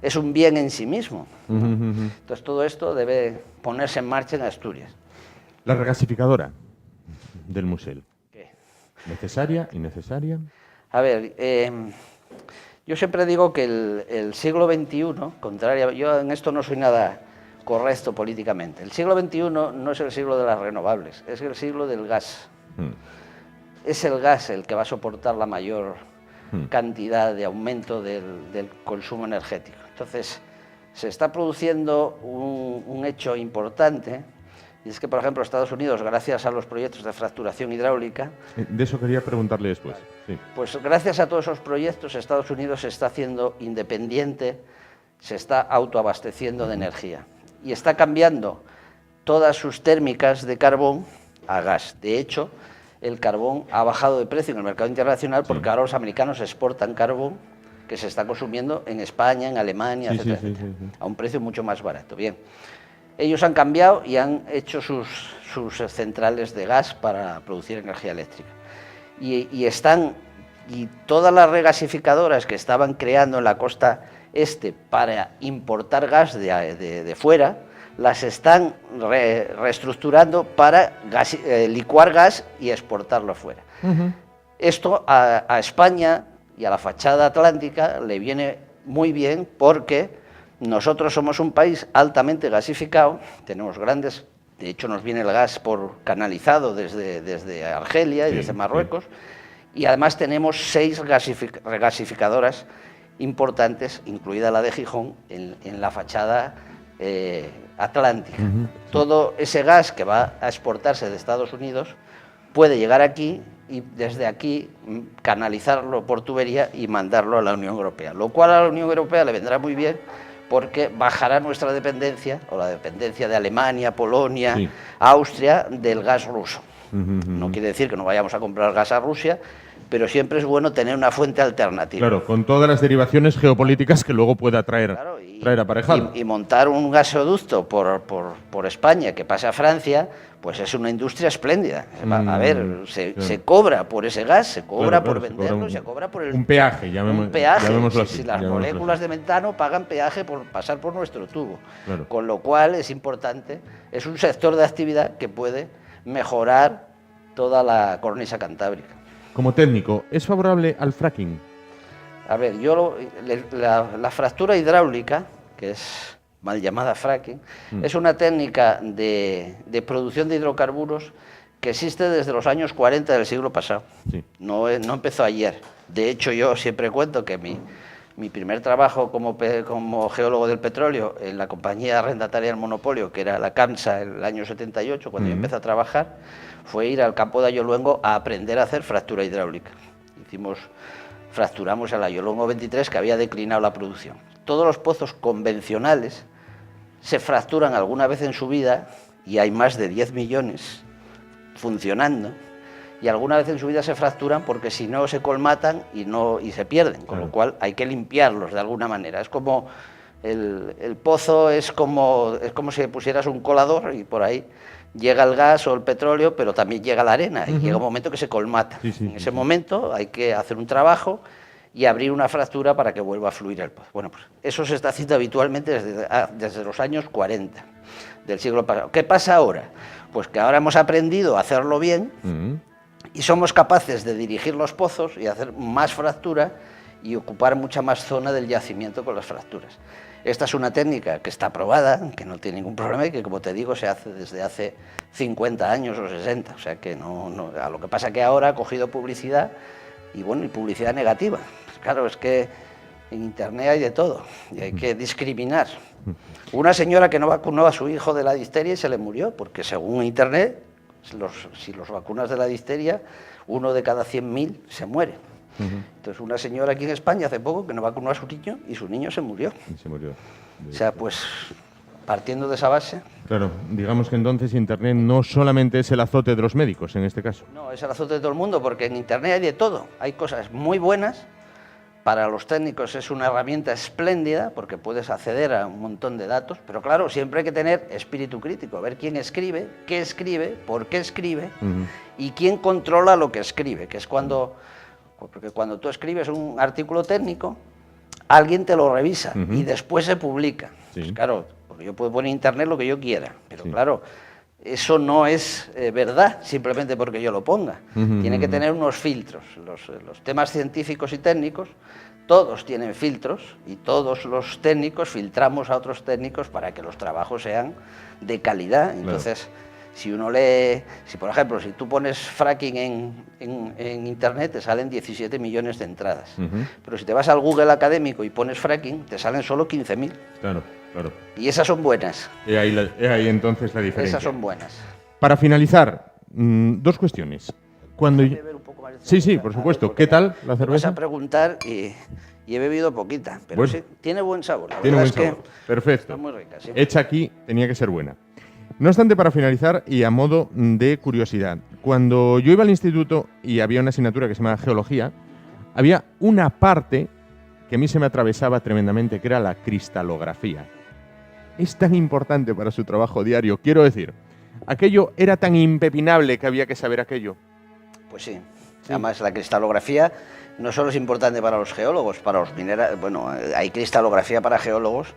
es un bien en sí mismo. Entonces todo esto debe ponerse en marcha en Asturias. La regasificadora del Musel. ¿Qué? ¿Necesaria? ¿Innecesaria? A ver, yo siempre digo que el siglo XXI, yo en esto no soy nada correcto políticamente, el siglo XXI no es el siglo de las renovables, es el siglo del gas. Es el gas el que va a soportar la mayor cantidad de aumento del consumo energético. Entonces, se está produciendo un hecho importante, y es que, por ejemplo, Estados Unidos, gracias a los proyectos de fracturación hidráulica... De eso quería preguntarle después. Sí. Pues gracias a todos esos proyectos, Estados Unidos se está haciendo independiente, se está autoabasteciendo de energía, y está cambiando todas sus térmicas de carbón a gas. De hecho, el carbón ha bajado de precio en el mercado internacional porque ahora los americanos exportan carbón que se está consumiendo en España, en Alemania, etcétera, a un precio mucho más barato. Bien, ellos han cambiado y han hecho sus centrales de gas para producir energía eléctrica. Y todas las regasificadoras que estaban creando en la costa este para importar gas de fuera, las están reestructurando para licuar gas y exportarlo fuera. Esto a España y a la fachada atlántica le viene muy bien porque nosotros somos un país altamente gasificado, tenemos grandes, de hecho nos viene el gas por canalizado desde Argelia y desde Marruecos, y además tenemos 6 regasificadoras importantes, incluida la de Gijón, en la fachada atlántica. Todo ese gas que va a exportarse de Estados Unidos puede llegar aquí y desde aquí canalizarlo por tubería y mandarlo a la Unión Europea, lo cual a la Unión Europea le vendrá muy bien porque bajará nuestra dependencia, o la dependencia de Alemania, Polonia, Austria, del gas ruso. No quiere decir que no vayamos a comprar gas a Rusia, pero siempre es bueno tener una fuente alternativa. Claro, con todas las derivaciones geopolíticas que luego pueda traer aparejado. Y montar un gasoducto por España que pase a Francia, pues es una industria espléndida. A ver, se cobra por ese gas, se cobra por venderlo, se cobra por el... Un peaje, llamémoslo así. Si las moléculas de metano pagan peaje por pasar por nuestro tubo. Claro. Con lo cual es importante, es un sector de actividad que puede mejorar toda la cornisa cantábrica. Como técnico, ¿es favorable al fracking? A ver, la fractura hidráulica, que es mal llamada fracking, es una técnica de producción de hidrocarburos que existe desde los años 40 del siglo pasado. Sí. No empezó ayer. De hecho, yo siempre cuento que mi primer trabajo como geólogo del petróleo en la compañía arrendataria del monopolio, que era la CAMSA, en el año 78, cuando yo empecé a trabajar, fue ir al campo de Ayoluengo a aprender a hacer fractura hidráulica. Fracturamos el Ayoluengo 23, que había declinado la producción. Todos los pozos convencionales se fracturan alguna vez en su vida, y hay más de 10 millones funcionando, y alguna vez en su vida se fracturan porque si no se colmatan y se pierden, con lo cual hay que limpiarlos de alguna manera. Es como el pozo, es como si pusieras un colador y por ahí llega el gas o el petróleo, pero también llega la arena y llega un momento que se colmata. En ese momento hay que hacer un trabajo y abrir una fractura para que vuelva a fluir el pozo. Bueno, pues eso se está haciendo habitualmente desde los años 40 del siglo pasado. ¿Qué pasa ahora? Pues que ahora hemos aprendido a hacerlo bien y somos capaces de dirigir los pozos y hacer más fractura y ocupar mucha más zona del yacimiento con las fracturas. Esta es una técnica que está probada, que no tiene ningún problema y que, como te digo, se hace desde hace 50 años o 60. O sea que a lo que pasa que ahora ha cogido publicidad y publicidad negativa. Pues claro, es que en Internet hay de todo y hay que discriminar. Una señora que no vacunó a su hijo de la difteria y se le murió, porque según Internet, si los vacunas de la difteria, 1 de cada 100.000 se muere. Entonces, una señora aquí en España hace poco que no vacunó a su niño y su niño se murió. O sea, pues partiendo de esa base... Claro, digamos que entonces Internet no solamente es el azote de los médicos en este caso. No, es el azote de todo el mundo, porque en Internet hay de todo. Hay cosas muy buenas. Para los técnicos es una herramienta espléndida porque puedes acceder a un montón de datos, pero claro, siempre hay que tener espíritu crítico, a ver quién escribe, qué escribe, por qué escribe y quién controla lo que escribe, que es porque cuando tú escribes un artículo técnico, alguien te lo revisa y después se publica. Pues claro, porque yo puedo poner en Internet lo que yo quiera, pero claro, eso no es verdad simplemente porque yo lo ponga. Tiene que tener unos filtros. Los temas científicos y técnicos, todos tienen filtros y todos los técnicos filtramos a otros técnicos para que los trabajos sean de calidad. Entonces, si uno lee, por ejemplo, si tú pones fracking en Internet, te salen 17 millones de entradas. Pero si te vas al Google académico y pones fracking, te salen solo 15.000. Claro. Y esas son buenas. Es ahí entonces la diferencia. Esas son buenas. Para finalizar, 2 cuestiones. Sí, por supuesto. ¿Qué tal la cerveza? Vas a preguntar y he bebido poquita, pero bueno, sí, tiene buen sabor. Tiene buen sabor. Perfecto. Está muy rica, sí. Hecha aquí, tenía que ser buena. No obstante, para finalizar, y a modo de curiosidad, cuando yo iba al instituto y había una asignatura que se llama Geología, había una parte que a mí se me atravesaba tremendamente, que era la cristalografía. Es tan importante para su trabajo diario. Quiero decir, aquello era tan impepinable que había que saber aquello. Pues sí. Además, la cristalografía no solo es importante para los geólogos, para los minerales. Bueno, hay cristalografía para geólogos,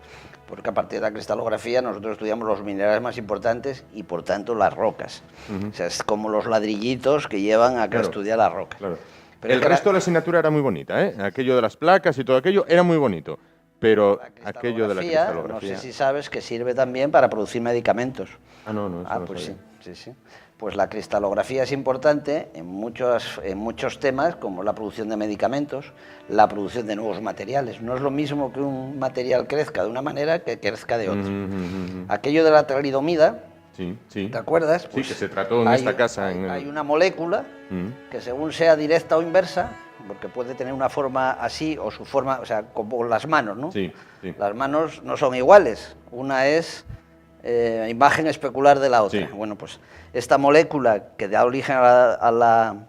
porque a partir de la cristalografía nosotros estudiamos los minerales más importantes y, por tanto, las rocas. O sea, es como los ladrillitos que llevan a que estudiar las rocas. Claro. Pero el resto de la asignatura era muy bonita, ¿eh? Aquello de las placas y todo aquello era muy bonito. Pero aquello de la cristalografía... No sé si sabes que sirve también para producir medicamentos. Ah, no, eso no pues sabía. sí. Pues la cristalografía es importante en muchos temas, como la producción de medicamentos, la producción de nuevos materiales. No es lo mismo que un material crezca de una manera que crezca de otra. Aquello de la talidomida, sí. ¿te acuerdas? Sí, Pues que se trató en esta casa. Hay una molécula que, según sea directa o inversa, porque puede tener una forma así o su forma, o sea, como las manos, ¿no? Sí. Las manos no son iguales. Una es imagen especular de la otra. Sí. Bueno, pues esta molécula que da origen al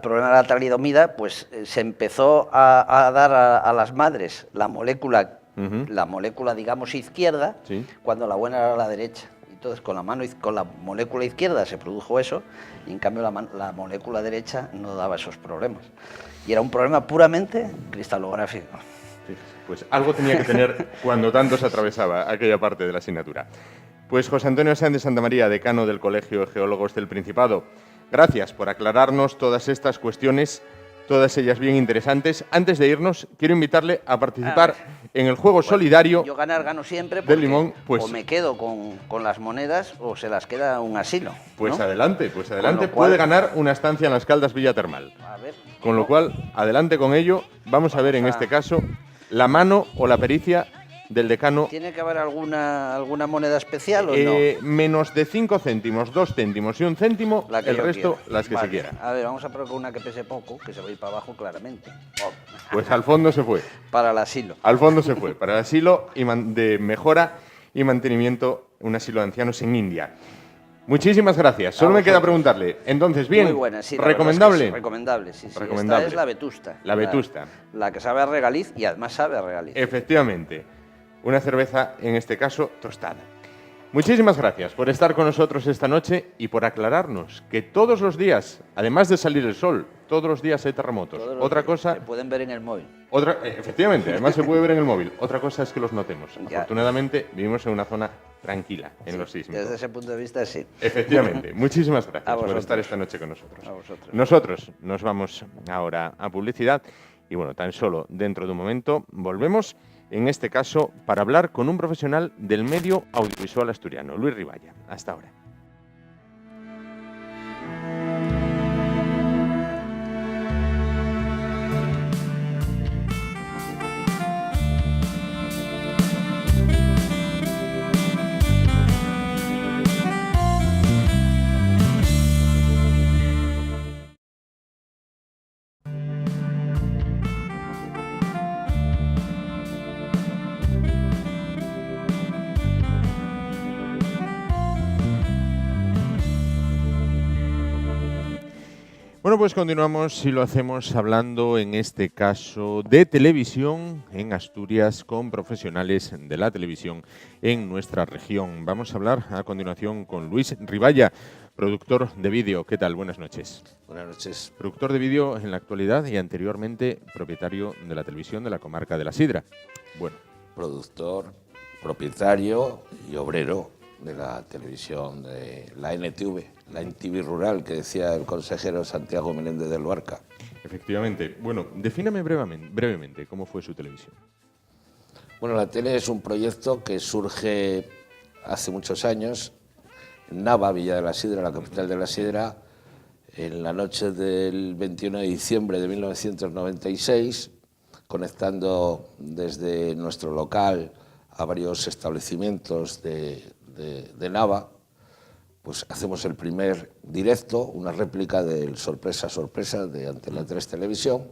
problema de la talidomida, pues se empezó a dar a las madres la molécula, digamos, izquierda, cuando la buena era la derecha. Entonces, con la molécula izquierda se produjo eso, y en cambio la molécula derecha no daba esos problemas. Y era un problema puramente cristalográfico. Sí, pues algo tenía que tener cuando tanto se atravesaba aquella parte de la asignatura. Pues José Antonio Sáenz de Santamaría, decano del Colegio de Geólogos del Principado, gracias por aclararnos todas estas cuestiones, todas ellas bien interesantes. Antes de irnos, quiero invitarle a participar en el juego solidario. Yo gano siempre, del limón, pues, o me quedo con las monedas o se las queda un asilo. Pues ¿no? adelante, Con lo cual, puede ganar una estancia en las Caldas Villa Termal. A ver, Con lo cual, adelante con ello. Vamos a ver en este caso la mano o la pericia del decano. ¿tiene que haber alguna moneda especial o no? Menos de 5 céntimos, 2 céntimos y 1 céntimo, La que el yo resto quiera. las que Vale. se quieran. A ver, vamos a probar con una que pese poco, que se va a ir para abajo claramente. Pues al fondo se fue. Para el asilo. Al fondo se fue, para el asilo de mejora y mantenimiento, un asilo de ancianos en India. Muchísimas gracias. Solo me queda preguntarle, entonces, bien, Muy buena, sí. la ¿recomendable? verdad es que sí, recomendable, sí. Recomendable. Esta es la vetusta. La vetusta. La que sabe a regaliz y además sabe a regaliz. Efectivamente, una cerveza, en este caso, tostada. Muchísimas gracias por estar con nosotros esta noche y por aclararnos que todos los días, además de salir el sol, todos los días hay terremotos. Todos los Otra días. cosa... Se pueden ver en el móvil. Efectivamente, además se puede ver en el móvil. Otra cosa es que los notemos. Ya. Afortunadamente, vivimos en una zona tranquila, en los sísmicos. Desde ese punto de vista, sí. Efectivamente. Muchísimas A gracias por vosotros. estar esta noche con nosotros. A vosotros. Nosotros nos vamos ahora a publicidad y, bueno, tan solo dentro de un momento volvemos, en este caso, para hablar con un profesional del medio audiovisual asturiano, Luis Riballa. Hasta ahora. Bueno, pues continuamos y lo hacemos hablando en este caso de televisión en Asturias con profesionales de la televisión en nuestra región. Vamos a hablar a continuación con Luis Riballa, productor de vídeo. ¿Qué tal? Buenas noches. Buenas noches. Productor de vídeo en la actualidad y anteriormente propietario de la televisión de la comarca de la Sidra. Bueno, Productor, propietario y obrero de la televisión de la NTV, la NTV Rural, que decía el consejero Santiago Menéndez del Luarca. efectivamente. Bueno, defíname brevemente cómo fue su televisión. Bueno, la tele es un proyecto que surge hace muchos años en Nava, Villa de la Sidra, la capital de la Sidra, en la noche del 21 de diciembre de 1996, conectando desde nuestro local a varios establecimientos de Nava, pues hacemos el primer directo, una réplica del Sorpresa, Sorpresa de Antena 3 Televisión,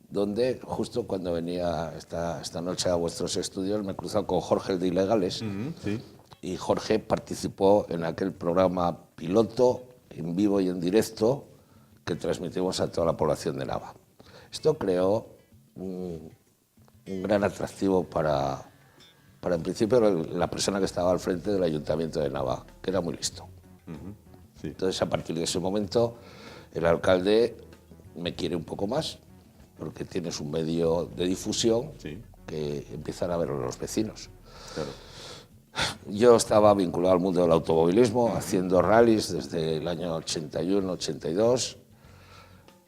donde justo cuando venía esta noche a vuestros estudios me he cruzado con Jorge el de Ilegales, Sí. y Jorge participó en aquel programa piloto, en vivo y en directo, que transmitimos a toda la población de Nava. Esto creó un gran atractivo para en principio la persona que estaba al frente del Ayuntamiento de Nava, que era muy listo. Sí. Entonces, a partir de ese momento el alcalde me quiere un poco más, porque tienes un medio de difusión Sí. que empiezan a verlo los vecinos. Claro. Yo estaba vinculado al mundo del automovilismo, haciendo rallies desde el año 81, 82,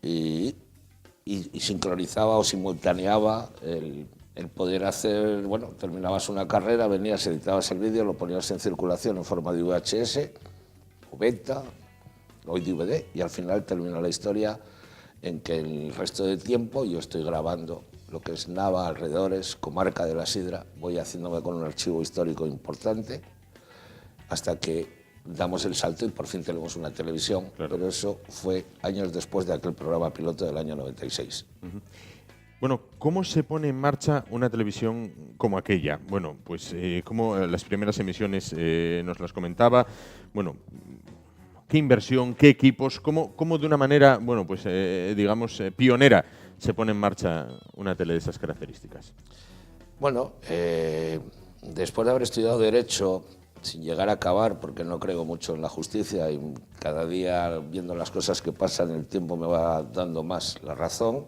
y sincronizaba o simultaneaba el poder hacer, bueno, terminabas una carrera, venías, editabas el vídeo, lo ponías en circulación en forma de VHS, o beta, o DVD, y al final termina la historia en que el resto del tiempo yo estoy grabando lo que es Nava, alrededores, comarca de la Sidra, voy haciéndome con un archivo histórico importante hasta que damos el salto y por fin tenemos una televisión, Claro. pero eso fue años después de aquel programa piloto del año 96. Bueno, ¿cómo se pone en marcha una televisión como aquella? Bueno, pues como las primeras emisiones nos las comentaba, bueno, ¿qué inversión, qué equipos, cómo de una manera, bueno, pues digamos, pionera se pone en marcha una tele de esas características? Bueno, después de haber estudiado Derecho, sin llegar a acabar, porque no creo mucho en la justicia y cada día viendo las cosas que pasan, el tiempo me va dando más la razón,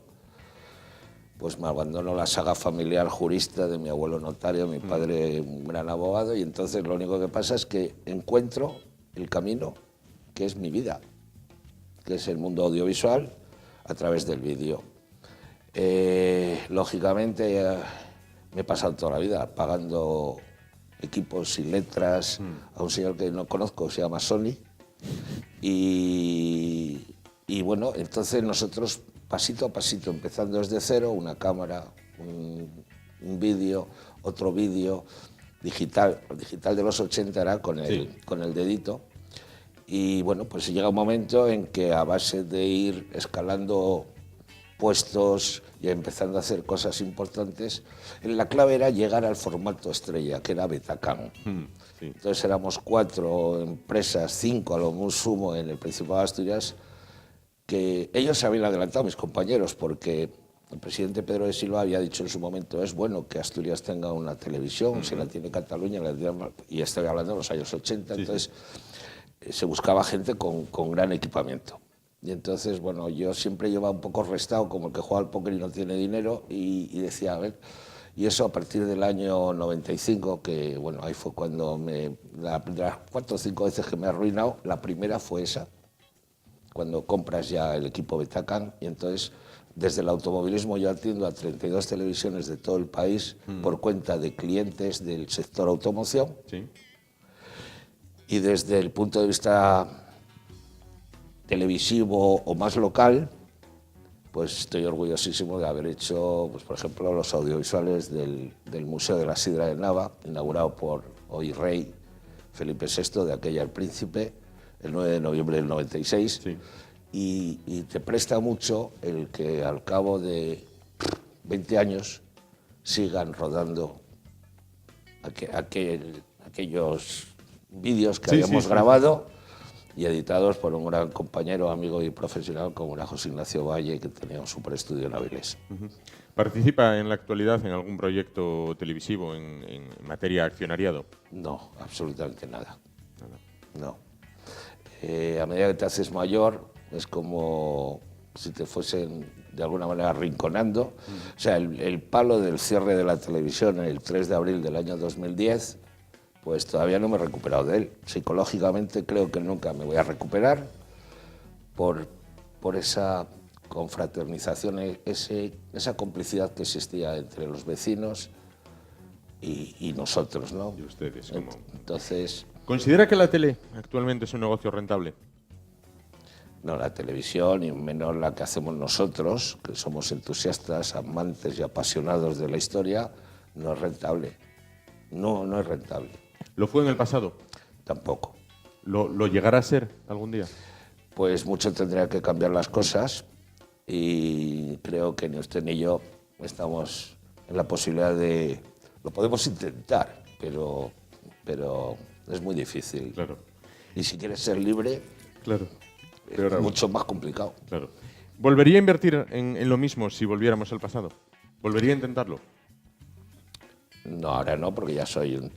pues me abandono la saga familiar jurista de mi abuelo notario, mi padre un gran abogado, y entonces lo único que pasa es que encuentro el camino que es mi vida, que es el mundo audiovisual a través del vídeo. Lógicamente me he pasado toda la vida pagando equipos y letras a un señor que no conozco, se llama Sony, y bueno, entonces nosotros pasito a pasito, empezando desde cero, una cámara, un vídeo, otro vídeo, digital. El digital de los 80 era con el dedito. Y bueno, pues llega un momento en que a base de ir escalando puestos y empezando a hacer cosas importantes, la clave era llegar al formato estrella, que era Betacam. Sí. Entonces éramos 4 empresas, 5 a lo muy sumo en el Principado de Asturias, que ellos se habían adelantado, mis compañeros, porque el presidente Pedro de Silva había dicho en su momento, es bueno que Asturias tenga una televisión, si la tiene Cataluña, y estoy hablando de los años 80, entonces se buscaba gente con gran equipamiento. Y entonces, bueno, yo siempre llevaba un poco restado, como el que juega al póker y no tiene dinero, y decía, a ver, y eso a partir del año 95, que bueno, ahí fue cuando de las 4 o 5 veces que me he arruinado, la primera fue esa, cuando compras ya el equipo Betacam, y entonces desde el automovilismo yo atiendo a 32 televisiones de todo el país por cuenta de clientes del sector automoción. Sí. Y desde el punto de vista televisivo o más local, pues estoy orgullosísimo de haber hecho, pues, por ejemplo, los audiovisuales del Museo de la Sidra de Nava, inaugurado por hoy rey Felipe VI, de aquella el príncipe, el 9 de noviembre del 96, Sí. y te presta mucho el que al cabo de 20 años sigan rodando aquellos vídeos que habíamos grabado y editados por un gran compañero, amigo y profesional como era José Ignacio Valle, que tenía un super estudio en Avilés. ¿Participa en la actualidad en algún proyecto televisivo en materia accionariado? No, absolutamente nada. No. A medida que te haces mayor, es como si te fuesen de alguna manera arrinconando. O sea, el palo del cierre de la televisión el 3 de abril del año 2010, pues todavía no me he recuperado de él. Psicológicamente creo que nunca me voy a recuperar por esa confraternización, esa complicidad que existía entre los vecinos y nosotros, ¿no? Y ustedes, como... Entonces, ¿Considera que la tele actualmente es un negocio rentable? no, la televisión, y menos la que hacemos nosotros, que somos entusiastas, amantes y apasionados de la historia, no es rentable. No, no es rentable. ¿Lo fue en el pasado? Tampoco. ¿Lo llegará a ser algún día? Pues mucho tendría que cambiar las cosas y creo que ni usted ni yo estamos en la posibilidad de... Lo podemos intentar, pero es muy difícil. Claro. Y si quieres ser libre, Claro. es mucho más complicado. Claro. ¿Volvería a invertir en lo mismo si volviéramos al pasado? ¿Volvería a intentarlo? No, ahora no, porque ya soy un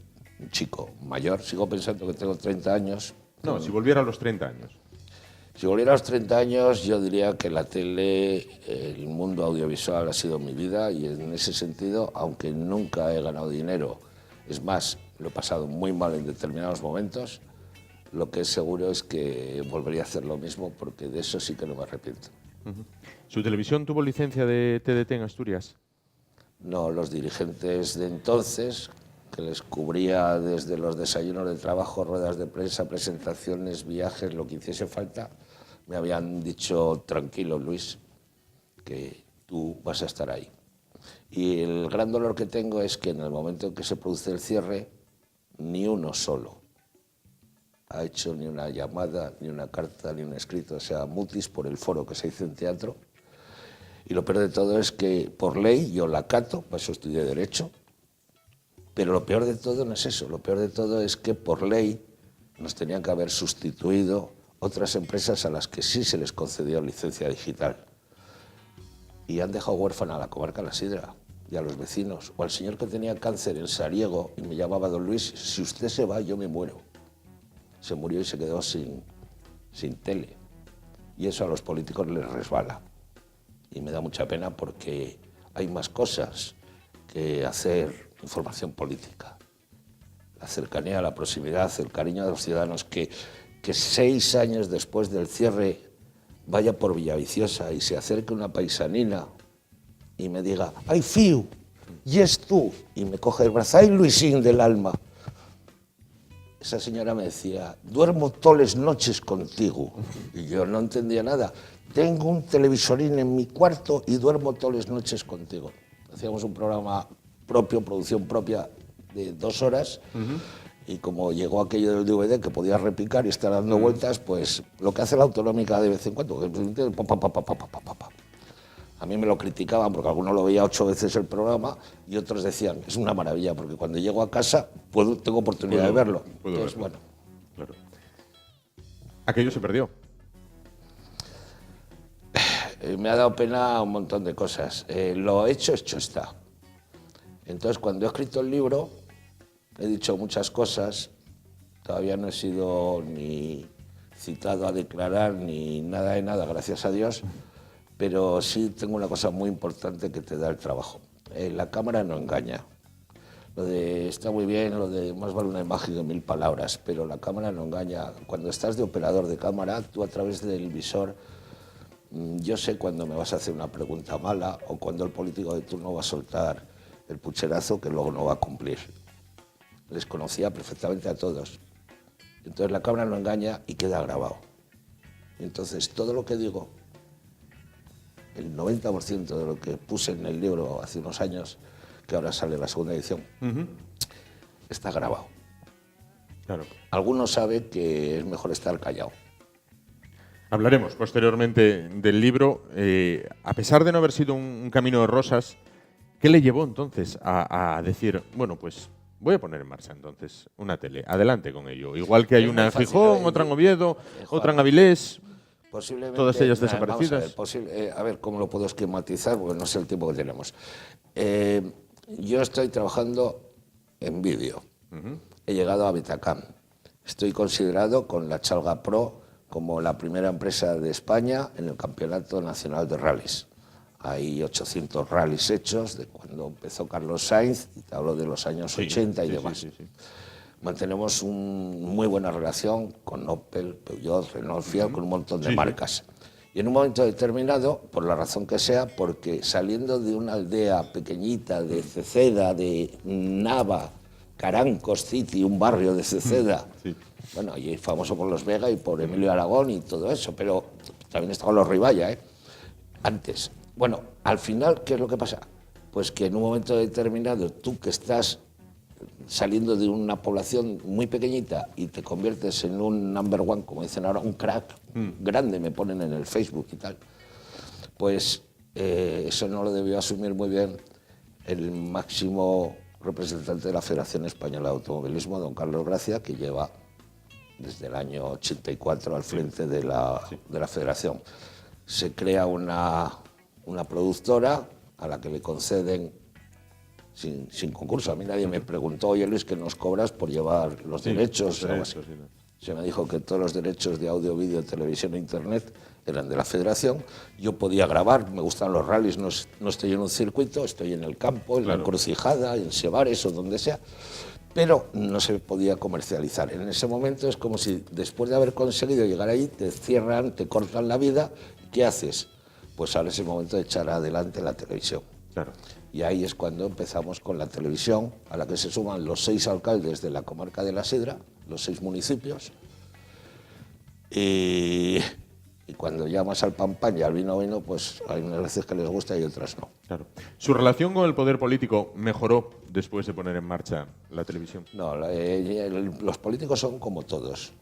chico mayor. Sigo pensando que tengo 30 años. No, si volviera a los 30 años. Si volviera a los 30 años, yo diría que la tele, el mundo audiovisual ha sido mi vida y en ese sentido, aunque nunca he ganado dinero, es más, lo he pasado muy mal en determinados momentos, lo que es seguro es que volvería a hacer lo mismo porque de eso sí que no me arrepiento. ¿Su televisión tuvo licencia de TDT en Asturias? No, los dirigentes de entonces, que les cubría desde los desayunos de trabajo, ruedas de prensa, presentaciones, viajes, lo que hiciese falta, me habían dicho, tranquilo Luis, que tú vas a estar ahí. Y el gran dolor que tengo es que en el momento en que se produce el cierre, ni uno solo ha hecho ni una llamada, ni una carta, ni un escrito, o sea, mutis por el foro que se hizo en teatro. Y lo peor de todo es que por ley yo la acato, para eso estudié Derecho, pero lo peor de todo no es eso, lo peor de todo es que por ley nos tenían que haber sustituido otras empresas a las que sí se les concedió licencia digital. Y han dejado huérfana a la comarca La Sidra y a los vecinos, o al señor que tenía cáncer en Sariego y me llamaba don Luis, si usted se va yo me muero. Se murió y se quedó sin tele. Y eso a los políticos les resbala. Y me da mucha pena porque hay más cosas que hacer información política. La cercanía, la proximidad, el cariño de los ciudadanos, que 6 años después del cierre vaya por Villaviciosa y se acerque una paisanina y me diga, ¡ay, fiu! ¡Y es tú! Y me coge el brazo, ¡ay, Luisín del alma! Esa señora me decía, duermo todas las noches contigo. Y yo no entendía nada. Tengo un televisorín en mi cuarto y duermo todas las noches contigo. Hacíamos un programa propio, producción propia, de 2 horas. Y como llegó aquello del DVD que podía repicar y estar dando vueltas, pues lo que hace la autonómica de vez en cuando. A mí me lo criticaban porque algunos lo veía 8 veces el programa y otros decían, es una maravilla porque cuando llego a casa tengo oportunidad de verlo. Entonces, bueno. Claro. Aquello se perdió. Me ha dado pena un montón de cosas. Lo hecho está. Entonces, cuando he escrito el libro, he dicho muchas cosas. Todavía no he sido ni citado a declarar ni nada de nada, gracias a Dios. Pero sí tengo una cosa muy importante que te da el trabajo. La cámara no engaña. Está muy bien, lo de más vale una imagen que 1000 palabras, pero la cámara no engaña. Cuando estás de operador de cámara, tú a través del visor, yo sé cuando me vas a hacer una pregunta mala o cuando el político de turno va a soltar el pucherazo que luego no va a cumplir. Les conocía perfectamente a todos. Entonces la cámara no engaña y queda grabado. Entonces todo lo que digo, el 90% de lo que puse en el libro hace unos años, que ahora sale la segunda edición, está grabado. Claro. Algunos saben que es mejor estar callado. Hablaremos posteriormente del libro. A pesar de no haber sido un camino de rosas, ¿qué le llevó entonces a decir, bueno, pues voy a poner en marcha entonces una tele? Adelante con ello. Igual que hay una en Gijón, otra en Oviedo, otra en Avilés, todas ellas desaparecidas. A ver, ¿cómo lo puedo esquematizar? Porque no sé el tiempo que tenemos. Yo estoy trabajando en vídeo. He llegado a Betacam. Estoy considerado con la Chalga Pro como la primera empresa de España en el Campeonato Nacional de Rallys. Hay 800 rallies hechos de cuando empezó Carlos Sainz, y te hablo de los años 80 y demás. Sí. Mantenemos una muy buena relación con Opel, Peugeot, Renault, Fiat, con un montón de marcas. Y en un momento determinado, por la razón que sea, porque saliendo de una aldea pequeñita de Ceceda, de Nava, Carancos City, un barrio de Ceceda, bueno, y famoso por los Vega y por Emilio Aragón y todo eso, pero también estaban los Riballa, antes. Bueno, al final, ¿qué es lo que pasa? Pues que en un momento determinado, tú que estás saliendo de una población muy pequeñita y te conviertes en un number one, como dicen ahora, un crack grande, me ponen en el Facebook y tal, pues eso no lo debió asumir muy bien el máximo representante de la Federación Española de Automovilismo, don Carlos Gracia, que lleva desde el año 84 al frente de la Federación. Se crea una productora a la que le conceden sin concurso. A mí nadie me preguntó, oye Luis, ¿qué nos cobras por llevar los derechos? Se me dijo que todos los derechos de audio, vídeo, televisión e internet eran de la Federación. Yo podía grabar, me gustan los rallies, no estoy en un circuito, estoy en el campo, en la encrucijada, en Sebares o donde sea, pero no se podía comercializar. En ese momento es como si después de haber conseguido llegar ahí te cierran, te cortan la vida. ¿Qué haces? Pues ahora es el momento de echar adelante la televisión. Claro. Y ahí es cuando empezamos con la televisión, a la que se suman los 6 alcaldes de la comarca de la Sidra, los 6 municipios. Y cuando llamas al pan pan y al vino vino, pues hay unas veces que les gusta y otras no. Claro. ¿Su relación con el poder político mejoró después de poner en marcha la televisión? No, los políticos son como todos.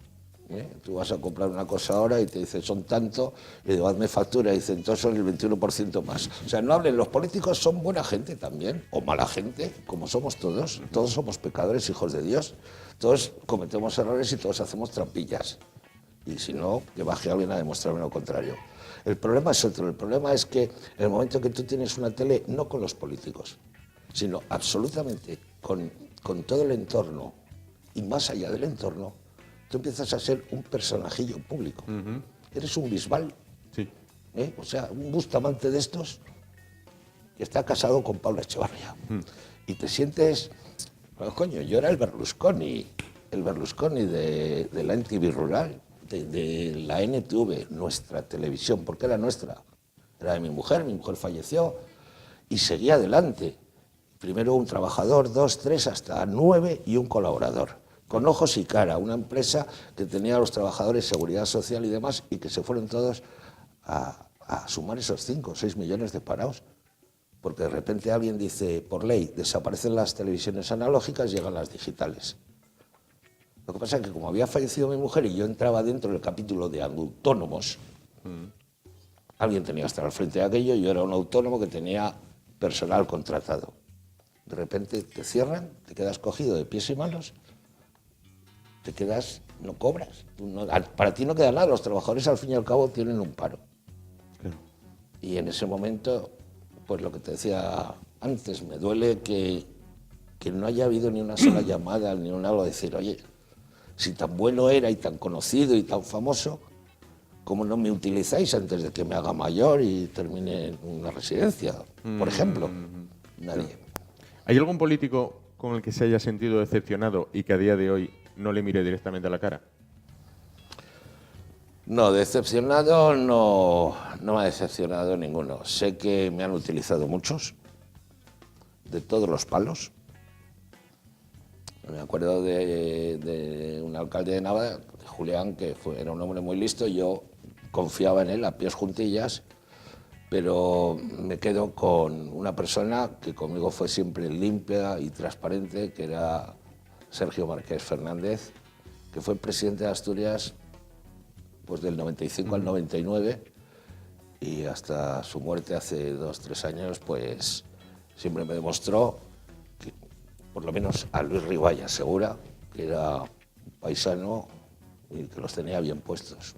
Tú vas a comprar una cosa ahora y te dicen son tanto, y digo, hazme factura, y dicen, entonces son el 21% más. O sea, no hablen, los políticos son buena gente también, o mala gente, como somos todos. Todos somos pecadores, hijos de Dios. Todos cometemos errores y todos hacemos trampillas. Y si no, que baje alguien a demostrarme lo contrario. El problema es otro, el problema es que en el momento que tú tienes una tele, no con los políticos, sino absolutamente con todo el entorno y más allá del entorno, tú empiezas a ser un personajillo público. Eres un Bisbal, sí. O sea, un Bustamante de estos que está casado con Paula Echevarría. Y te sientes, pues, coño, yo era el Berlusconi de la NTV rural, de la NTV, nuestra televisión, porque era nuestra. Era de mi mujer falleció y seguía adelante. Primero un trabajador, 2, 3, hasta 9 y un colaborador. Con ojos y cara, una empresa que tenía a los trabajadores seguridad social y demás, y que se fueron todos a sumar esos 5 o 6 millones de parados. Porque de repente alguien dice, por ley, desaparecen las televisiones analógicas, llegan las digitales. Lo que pasa es que como había fallecido mi mujer y yo entraba dentro del capítulo de autónomos, alguien tenía que estar al frente de aquello, yo era un autónomo que tenía personal contratado. De repente te cierran, te quedas cogido de pies y manos, te quedas, no cobras. Para ti no queda nada, los trabajadores al fin y al cabo tienen un paro. Claro. Y en ese momento, pues lo que te decía antes, me duele que no haya habido ni una sola llamada, ni un algo de decir, oye, si tan bueno era y tan conocido y tan famoso, ¿cómo no me utilizáis antes de que me haga mayor y termine en una residencia, por ejemplo? Nadie. ¿Hay algún político con el que se haya sentido decepcionado y que a día de hoy no le mire directamente a la cara? No, decepcionado no me ha decepcionado ninguno. Sé que me han utilizado muchos, de todos los palos. Me acuerdo de un alcalde de Nava, Julián, que era un hombre muy listo, yo confiaba en él a pies juntillas, pero me quedo con una persona que conmigo fue siempre limpia y transparente, que era Sergio Márquez Fernández, que fue presidente de Asturias pues del 95 al 99 y hasta su muerte hace 2 o 3 años, pues siempre me demostró que, por lo menos a Luis Riballa Segura, que era un paisano y que los tenía bien puestos.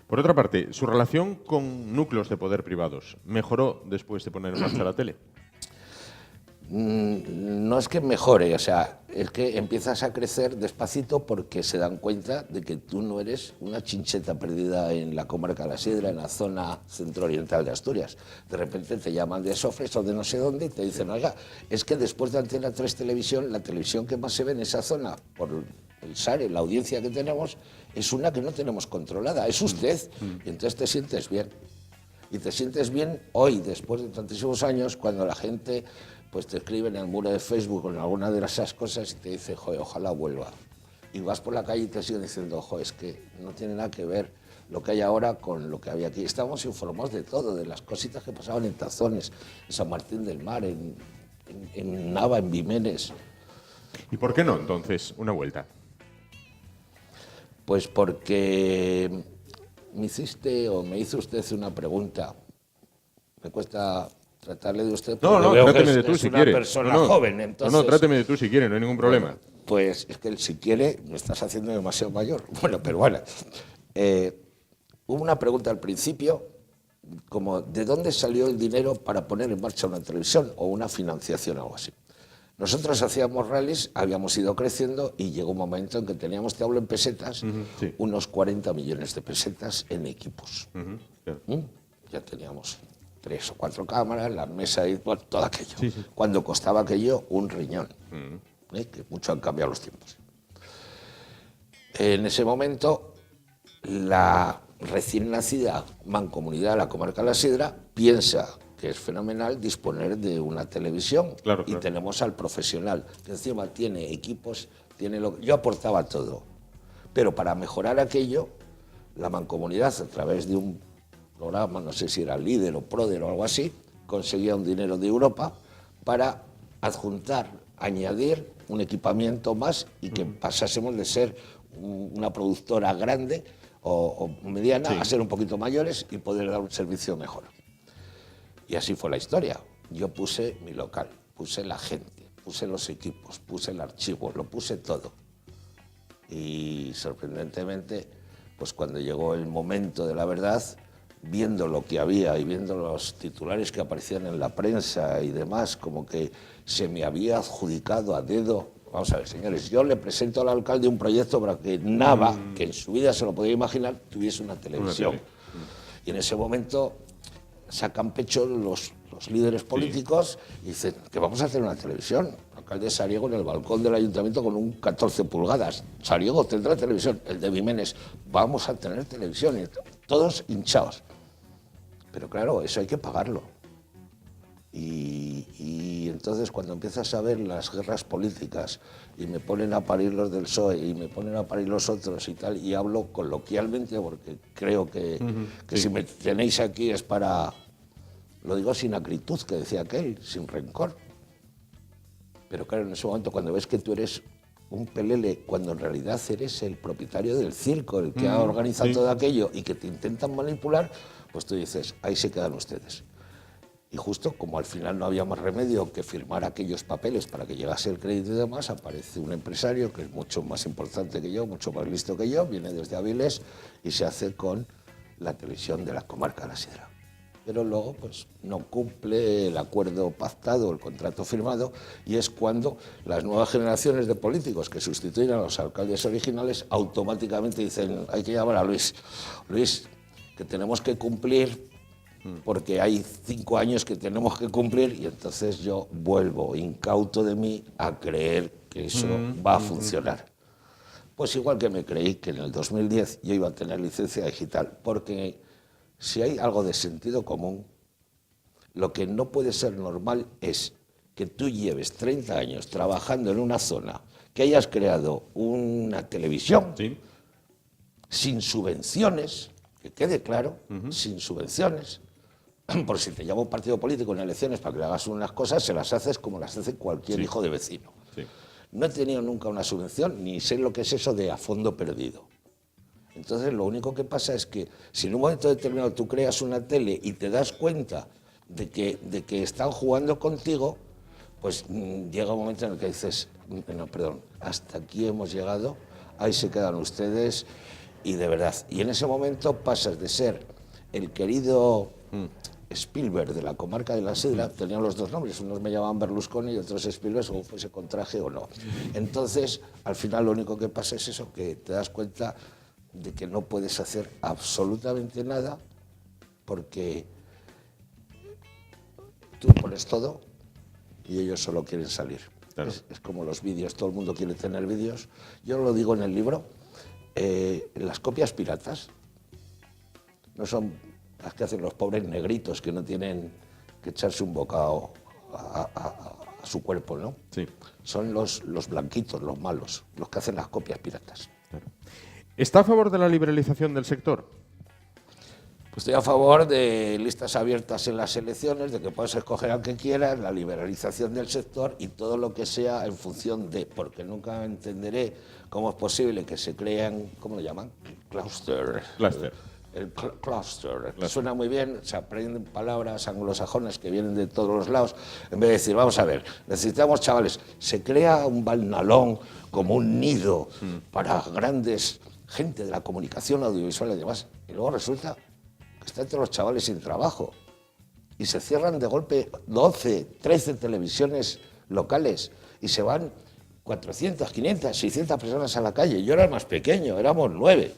Por otra parte, ¿su relación con núcleos de poder privados mejoró después de poner en marcha la tele? No es que mejore, o sea, es que empiezas a crecer despacito porque se dan cuenta de que tú no eres una chincheta perdida en la comarca de la Sidra, en la zona centro-oriental de Asturias. De repente te llaman de Sofres o de no sé dónde y te dicen, oiga, es que después de Antena 3 Televisión, la televisión que más se ve en esa zona, por el SARE, la audiencia que tenemos, es una que no tenemos controlada, es usted. Y entonces te sientes bien. Y te sientes bien hoy, después de tantísimos años, cuando la gente pues te escribe en el muro de Facebook o en alguna de esas cosas y te dice, joder, ojalá vuelva. Y vas por la calle y te siguen diciendo, joder, es que no tiene nada que ver lo que hay ahora con lo que había aquí. Estamos informados de todo, de las cositas que pasaban en Tazones, en San Martín del Mar, en Nava, en Vimenes. ¿Y por qué no, entonces, una vuelta? Pues porque me hizo usted una pregunta. Me cuesta tratarle de usted porque No, veo tráteme que de tú es si una quiere. persona joven. Entonces, No, tráteme de tú si quiere, no hay ningún problema. Bueno, pues es que el si quiere me estás haciendo demasiado mayor. Bueno, pero bueno. Hubo una pregunta al principio, como ¿de dónde salió el dinero para poner en marcha una televisión o una financiación o algo así? Nosotros hacíamos rallies, habíamos ido creciendo y llegó un momento en que teníamos, te hablo en pesetas, sí. unos 40 millones de pesetas en equipos. Claro. Ya teníamos 3 o 4 cámaras, la mesa y bueno, todo aquello. Sí, sí. Cuando costaba aquello un riñón, que mucho han cambiado los tiempos. En ese momento, la recién nacida Mancomunidad de la Comarca de la Sidra piensa que es fenomenal disponer de una televisión. Claro, y claro. tenemos al profesional, que encima tiene equipos, tiene yo aportaba todo. Pero para mejorar aquello, la Mancomunidad, a través de un programa, no sé si era Líder o Proder o algo así, conseguía un dinero de Europa para adjuntar, añadir un equipamiento más y que pasásemos de ser una productora grande o mediana a ser un poquito mayores y poder dar un servicio mejor. Y así fue la historia. Yo puse mi local, puse la gente, puse los equipos, puse el archivo, lo puse todo. Y sorprendentemente, pues cuando llegó el momento de la verdad, viendo lo que había y viendo los titulares que aparecían en la prensa y demás, como que se me había adjudicado a dedo. Vamos a ver, señores, yo le presento al alcalde un proyecto para que Nava, que en su vida se lo podía imaginar, tuviese una televisión. Y en ese momento sacan pecho los líderes políticos y dicen que vamos a hacer una televisión. El alcalde Sariego en el balcón del ayuntamiento con un 14 pulgadas. Sariego tendrá televisión. El de Viménez, vamos a tener televisión. Y todos hinchados. Pero claro, eso hay que pagarlo. Y entonces cuando empiezas a ver las guerras políticas y me ponen a parir los del PSOE y me ponen a parir los otros y tal, y hablo coloquialmente porque creo que si me tenéis aquí es para, lo digo sin acritud, que decía aquel, sin rencor. Pero claro, en ese momento cuando ves que tú eres un pelele, cuando en realidad eres el propietario del circo, el que ha organizado todo aquello y que te intentan manipular, pues tú dices, ahí se quedan ustedes. Y justo como al final no había más remedio que firmar aquellos papeles para que llegase el crédito y demás, aparece un empresario que es mucho más importante que yo, mucho más listo que yo, viene desde Avilés y se hace con la televisión de la comarca de la Sidra. Pero luego pues no cumple el acuerdo pactado, el contrato firmado, y es cuando las nuevas generaciones de políticos que sustituyen a los alcaldes originales automáticamente dicen, hay que llamar a Luis, que tenemos que cumplir porque hay 5 años que tenemos que cumplir, y entonces yo vuelvo incauto de mí a creer que eso va a funcionar. Pues igual que me creí que en el 2010 yo iba a tener licencia digital, porque si hay algo de sentido común, lo que no puede ser normal es que tú lleves 30 años trabajando en una zona, que hayas creado una televisión sin subvenciones, que quede claro, sin subvenciones. Por si te llama un partido político en elecciones para que le hagas unas cosas, se las haces como las hace cualquier hijo de vecino. No he tenido nunca una subvención, ni sé lo que es eso de a fondo perdido. Entonces lo único que pasa es que si en un momento determinado tú creas una tele y te das cuenta de que están jugando contigo, pues llega un momento en el que dices, no, perdón, hasta aquí hemos llegado, ahí se quedan ustedes, y de verdad. Y en ese momento pasas de ser el querido Spielberg de la comarca de la Sidra, tenían los dos nombres, unos me llamaban Berlusconi y otros Spielberg, según fuese con traje o no. Entonces, al final lo único que pasa es eso, que te das cuenta de que no puedes hacer absolutamente nada porque tú pones todo y ellos solo quieren salir. Claro. Es como los vídeos, todo el mundo quiere tener vídeos. Yo lo digo en el libro, las copias piratas no son las que hacen los pobres negritos que no tienen que echarse un bocado a su cuerpo, ¿no? Sí. Son los blanquitos, los malos, los que hacen las copias piratas. Claro. ¿Está a favor de la liberalización del sector? Pues estoy a favor de listas abiertas en las elecciones, de que puedas escoger al que quieras, la liberalización del sector y todo lo que sea en función de, porque nunca entenderé cómo es posible que se crean, ¿cómo lo llaman? Cluster. El cluster. Suena muy bien, se aprenden palabras anglosajonas que vienen de todos los lados, en vez de decir, vamos a ver, necesitamos chavales, se crea un balnalón como un nido para grandes gente de la comunicación audiovisual y demás, y luego resulta que está entre los chavales sin trabajo y se cierran de golpe 12, 13 televisiones locales y se van 400, 500, 600 personas a la calle. Yo era el más pequeño, éramos 9.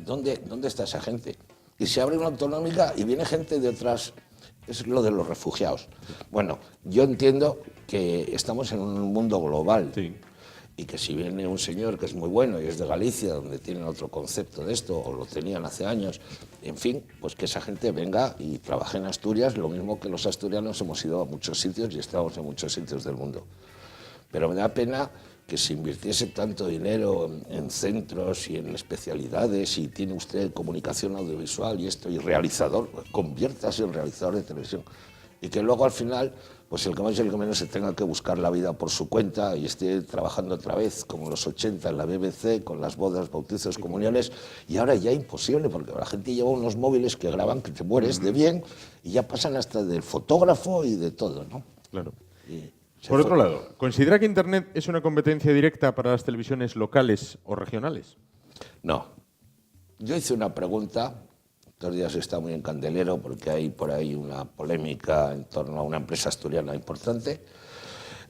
¿Dónde está esa gente? Y se abre una autonómica y viene gente de otras... Es lo de los refugiados. Bueno, yo entiendo que estamos en un mundo global. Sí. Y que si viene un señor que es muy bueno y es de Galicia, donde tienen otro concepto de esto, o lo tenían hace años, en fin, pues que esa gente venga y trabaje en Asturias, lo mismo que los asturianos hemos ido a muchos sitios y estamos en muchos sitios del mundo. Pero me da pena que se invirtiese tanto dinero en centros y en especialidades, y tiene usted comunicación audiovisual y esto, y realizador, conviértase en realizador de televisión, y que luego al final, pues el que más y el que menos se tenga que buscar la vida por su cuenta y esté trabajando otra vez, como en los 80 en la BBC, con las bodas, bautizos, comuniones, y ahora ya imposible, porque la gente lleva unos móviles que graban que te mueres de bien, y ya pasan hasta del fotógrafo y de todo, ¿no? Claro. Y Por otro lado, ¿considera que Internet es una competencia directa para las televisiones locales o regionales? No. Yo hice una pregunta, estos días está muy en candelero porque hay por ahí una polémica en torno a una empresa asturiana importante.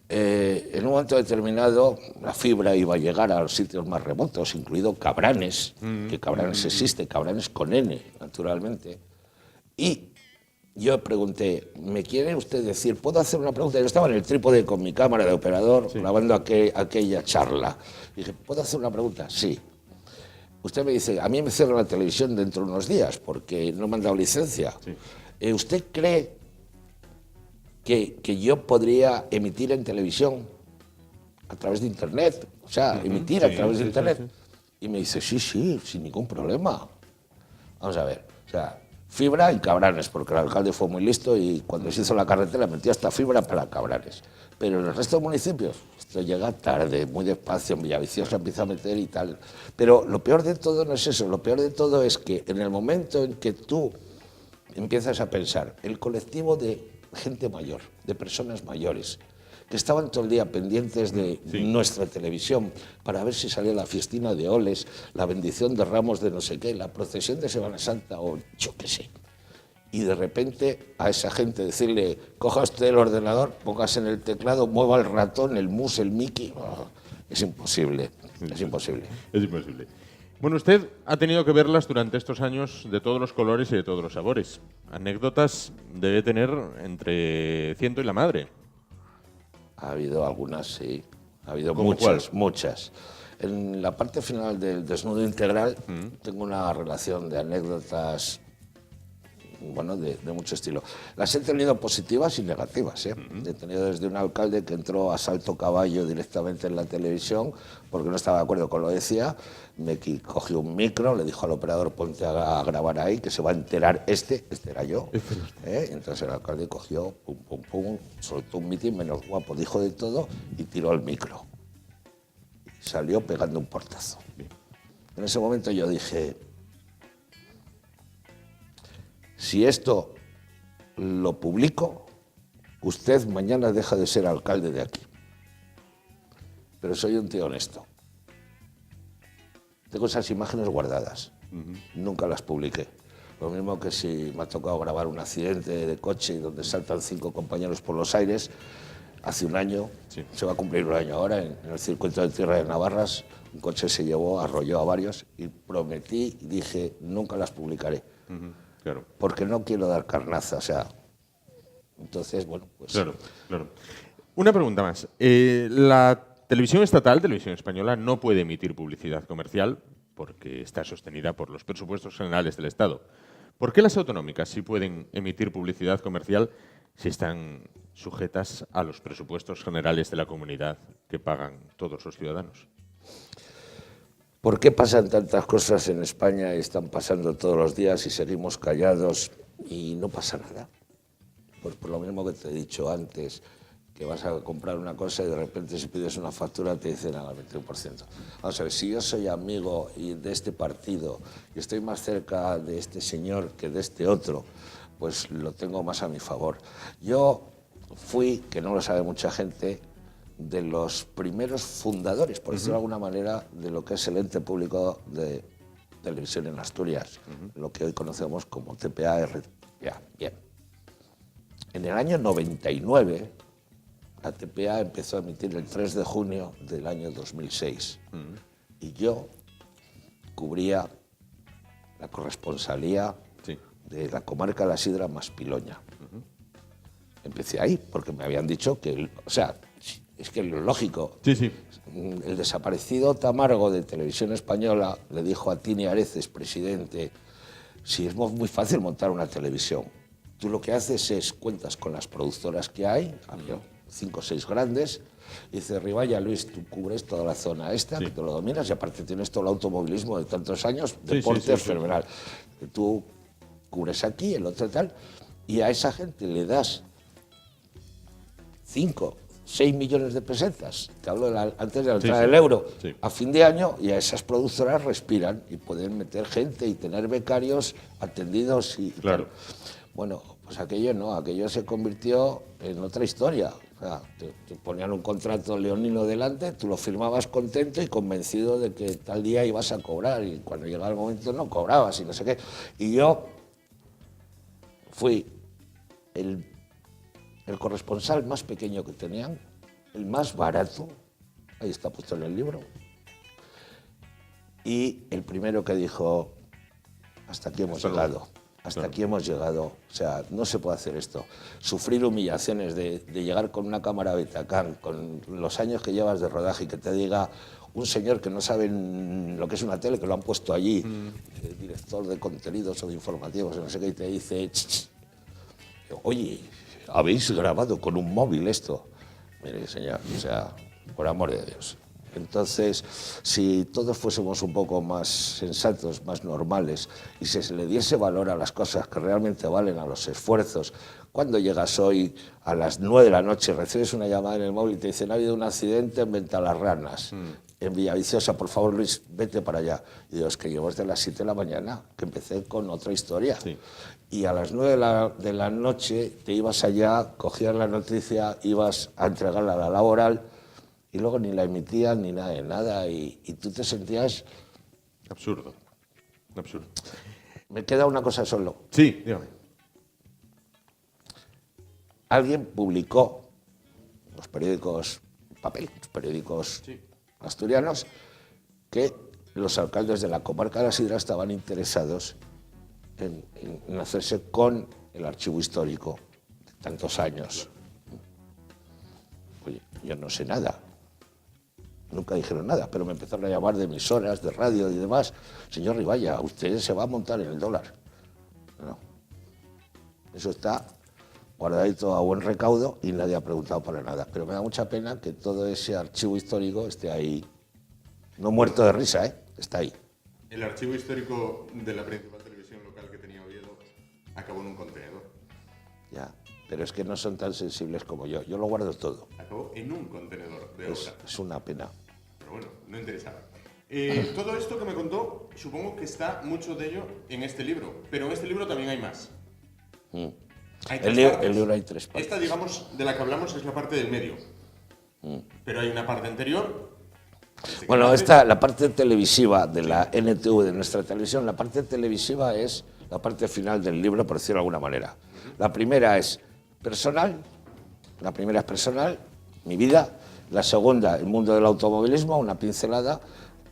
En un momento determinado la fibra iba a llegar a los sitios más remotos, incluido Cabranes, que Cabranes existe, Cabranes con N, naturalmente. Y yo pregunté, ¿me quiere usted decir? ¿Puedo hacer una pregunta? Yo estaba en el trípode con mi cámara de operador grabando aquella charla. Y dije, ¿puedo hacer una pregunta? Sí. Usted me dice, a mí me cierran la televisión dentro de unos días porque no me han dado licencia. Sí. ¿Usted cree que yo podría emitir en televisión a través de Internet? O sea, emitir a través de Internet. Sí. Y me dice, sí, sin ningún problema. Vamos a ver, o sea, fibra en Cabranes, porque el alcalde fue muy listo y cuando se hizo la carretera metió hasta fibra para Cabranes. Pero en el resto de municipios, esto llega tarde, muy despacio, en Villaviciosa empieza a meter y tal. Pero lo peor de todo no es eso, lo peor de todo es que en el momento en que tú empiezas a pensar, el colectivo de gente mayor, de personas mayores, que estaban todo el día pendientes de nuestra televisión para ver si salía la fiestina de Oles, la bendición de Ramos de no sé qué, la procesión de Semana Santa o yo qué sé. Y de repente a esa gente decirle, coja usted el ordenador, póngase en el teclado, mueva el ratón, el mus, el Mickey. Oh, es imposible, es imposible. Es imposible. Bueno, usted ha tenido que verlas durante estos años de todos los colores y de todos los sabores. Anécdotas debe tener entre ciento y la madre. Ha habido algunas, sí. Ha habido muchas. En la parte final del Desnudo Integral tengo una relación de anécdotas, bueno, de mucho estilo. Las he tenido positivas y negativas, ¿eh? He tenido desde un alcalde que entró a salto caballo directamente en la televisión porque no estaba de acuerdo con lo que decía, me cogió un micro, le dijo al operador, ponte a grabar ahí, que se va a enterar este era yo. Entonces el alcalde cogió, pum, soltó un mitin menos guapo, dijo de todo y tiró el micro. Y salió pegando un portazo. En ese momento yo dije, si esto lo publico, usted mañana deja de ser alcalde de aquí. Pero soy un tío honesto. Tengo esas imágenes guardadas. Nunca las publiqué. Lo mismo que si me ha tocado grabar un accidente de coche donde saltan 5 compañeros por los aires, hace un año, se va a cumplir un año ahora, en el circuito de Tierra de Navarras, un coche se llevó, arrolló a varios y prometí y dije, nunca las publicaré. Claro. Porque no quiero dar carnaza, o sea. Entonces, bueno, pues. Claro. Una pregunta más. La televisión estatal, Televisión Española, no puede emitir publicidad comercial porque está sostenida por los presupuestos generales del Estado. ¿Por qué las autonómicas sí pueden emitir publicidad comercial si están sujetas a los presupuestos generales de la comunidad que pagan todos los ciudadanos? ¿Por qué pasan tantas cosas en España y están pasando todos los días y seguimos callados y no pasa nada? Pues por lo mismo que te he dicho antes, que vas a comprar una cosa y de repente si pides una factura te dicen al 21%. Vamos a ver, si yo soy amigo de este partido y estoy más cerca de este señor que de este otro, pues lo tengo más a mi favor. Yo fui, que no lo sabe mucha gente, de los primeros fundadores, por decirlo de alguna manera, de lo que es el ente público de televisión en Asturias, lo que hoy conocemos como TPA, RTPA. Bien. En el año 99, la TPA empezó a emitir el 3 de junio del año 2006. Y yo cubría la corresponsalía de la comarca de la Sidra más Piloña. Empecé ahí porque me habían dicho que, o sea, es que lo lógico. El desaparecido Tamargo de Televisión Española le dijo a Tini Areces, presidente, si es muy fácil montar una televisión. Tú lo que haces es cuentas con las productoras que hay, había 5 o 6 grandes, y dice, Riballa, Luis, tú cubres toda la zona esta, que tú lo dominas, y aparte tienes todo el automovilismo de tantos años, deporte fenomenal. Tú cubres aquí, el otro tal, y a esa gente le das 5, 6 millones de pesetas, te hablo antes de la entrada del euro, a fin de año, y a esas productoras respiran y pueden meter gente y tener becarios atendidos. Claro. Bueno, pues aquello no, aquello se convirtió en otra historia. O sea, te ponían un contrato leonino delante, tú lo firmabas contento y convencido de que tal día ibas a cobrar, y cuando llegaba el momento no cobrabas y no sé qué. Y yo fui el corresponsal más pequeño que tenían, el más barato, ahí está puesto en el libro, y el primero que dijo, hasta aquí hemos llegado. Hasta aquí hemos llegado, o sea, no se puede hacer esto. Sufrir humillaciones de llegar con una cámara Betacam, con los años que llevas de rodaje y que te diga un señor que no sabe lo que es una tele, que lo han puesto allí, el director de contenidos o de informativos, no sé qué, y te dice, oye, ¿habéis grabado con un móvil esto? Mire, señor, o sea, por amor de Dios. Entonces, si todos fuésemos un poco más sensatos, más normales, y se le diese valor a las cosas que realmente valen, a los esfuerzos, cuando llegas hoy a las 9 de la noche, recibes una llamada en el móvil y te dicen, ha habido un accidente en Ventalarranas, en Villaviciosa, por favor, Luis, vete para allá. Y digo, es que llevo desde las 7 de la mañana, que empecé con otra historia. Y a las 9 de la noche te ibas allá, cogías la noticia, ibas a entregarla a la laboral, y luego ni la emitían ni nada de nada, y tú te sentías... Absurdo. Me queda una cosa solo. Sí, dígame. Alguien publicó, los periódicos papel, los periódicos asturianos, que los alcaldes de la comarca de la Sidra estaban interesados en hacerse con el archivo histórico de tantos años. Oye, yo no sé nada. Nunca dijeron nada, pero me empezaron a llamar de emisoras, de radio y demás. Señor Riballa, usted se va a montar en el dólar. No. Eso está guardadito a buen recaudo y nadie ha preguntado para nada. Pero me da mucha pena que todo ese archivo histórico esté ahí. No muerto de risa, ¿eh? Está ahí. El archivo histórico de la principal televisión local que tenía Oviedo acabó en un contenedor. Ya, pero es que no son tan sensibles como yo. Yo lo guardo todo. Acabó en un contenedor de obra. Es una pena. Pero bueno, no interesaba. Todo esto que me contó, supongo que está mucho de ello en este libro. Pero en este libro también hay más. Hay el libro hay 3 partes. Esta, digamos, de la que hablamos es la parte del medio. Pero hay una parte anterior. Bueno, esta, la parte televisiva de la NTV, de nuestra televisión, la parte televisiva es la parte final del libro, por decirlo de alguna manera. La primera es personal, mi vida. La segunda, el mundo del automovilismo, una pincelada.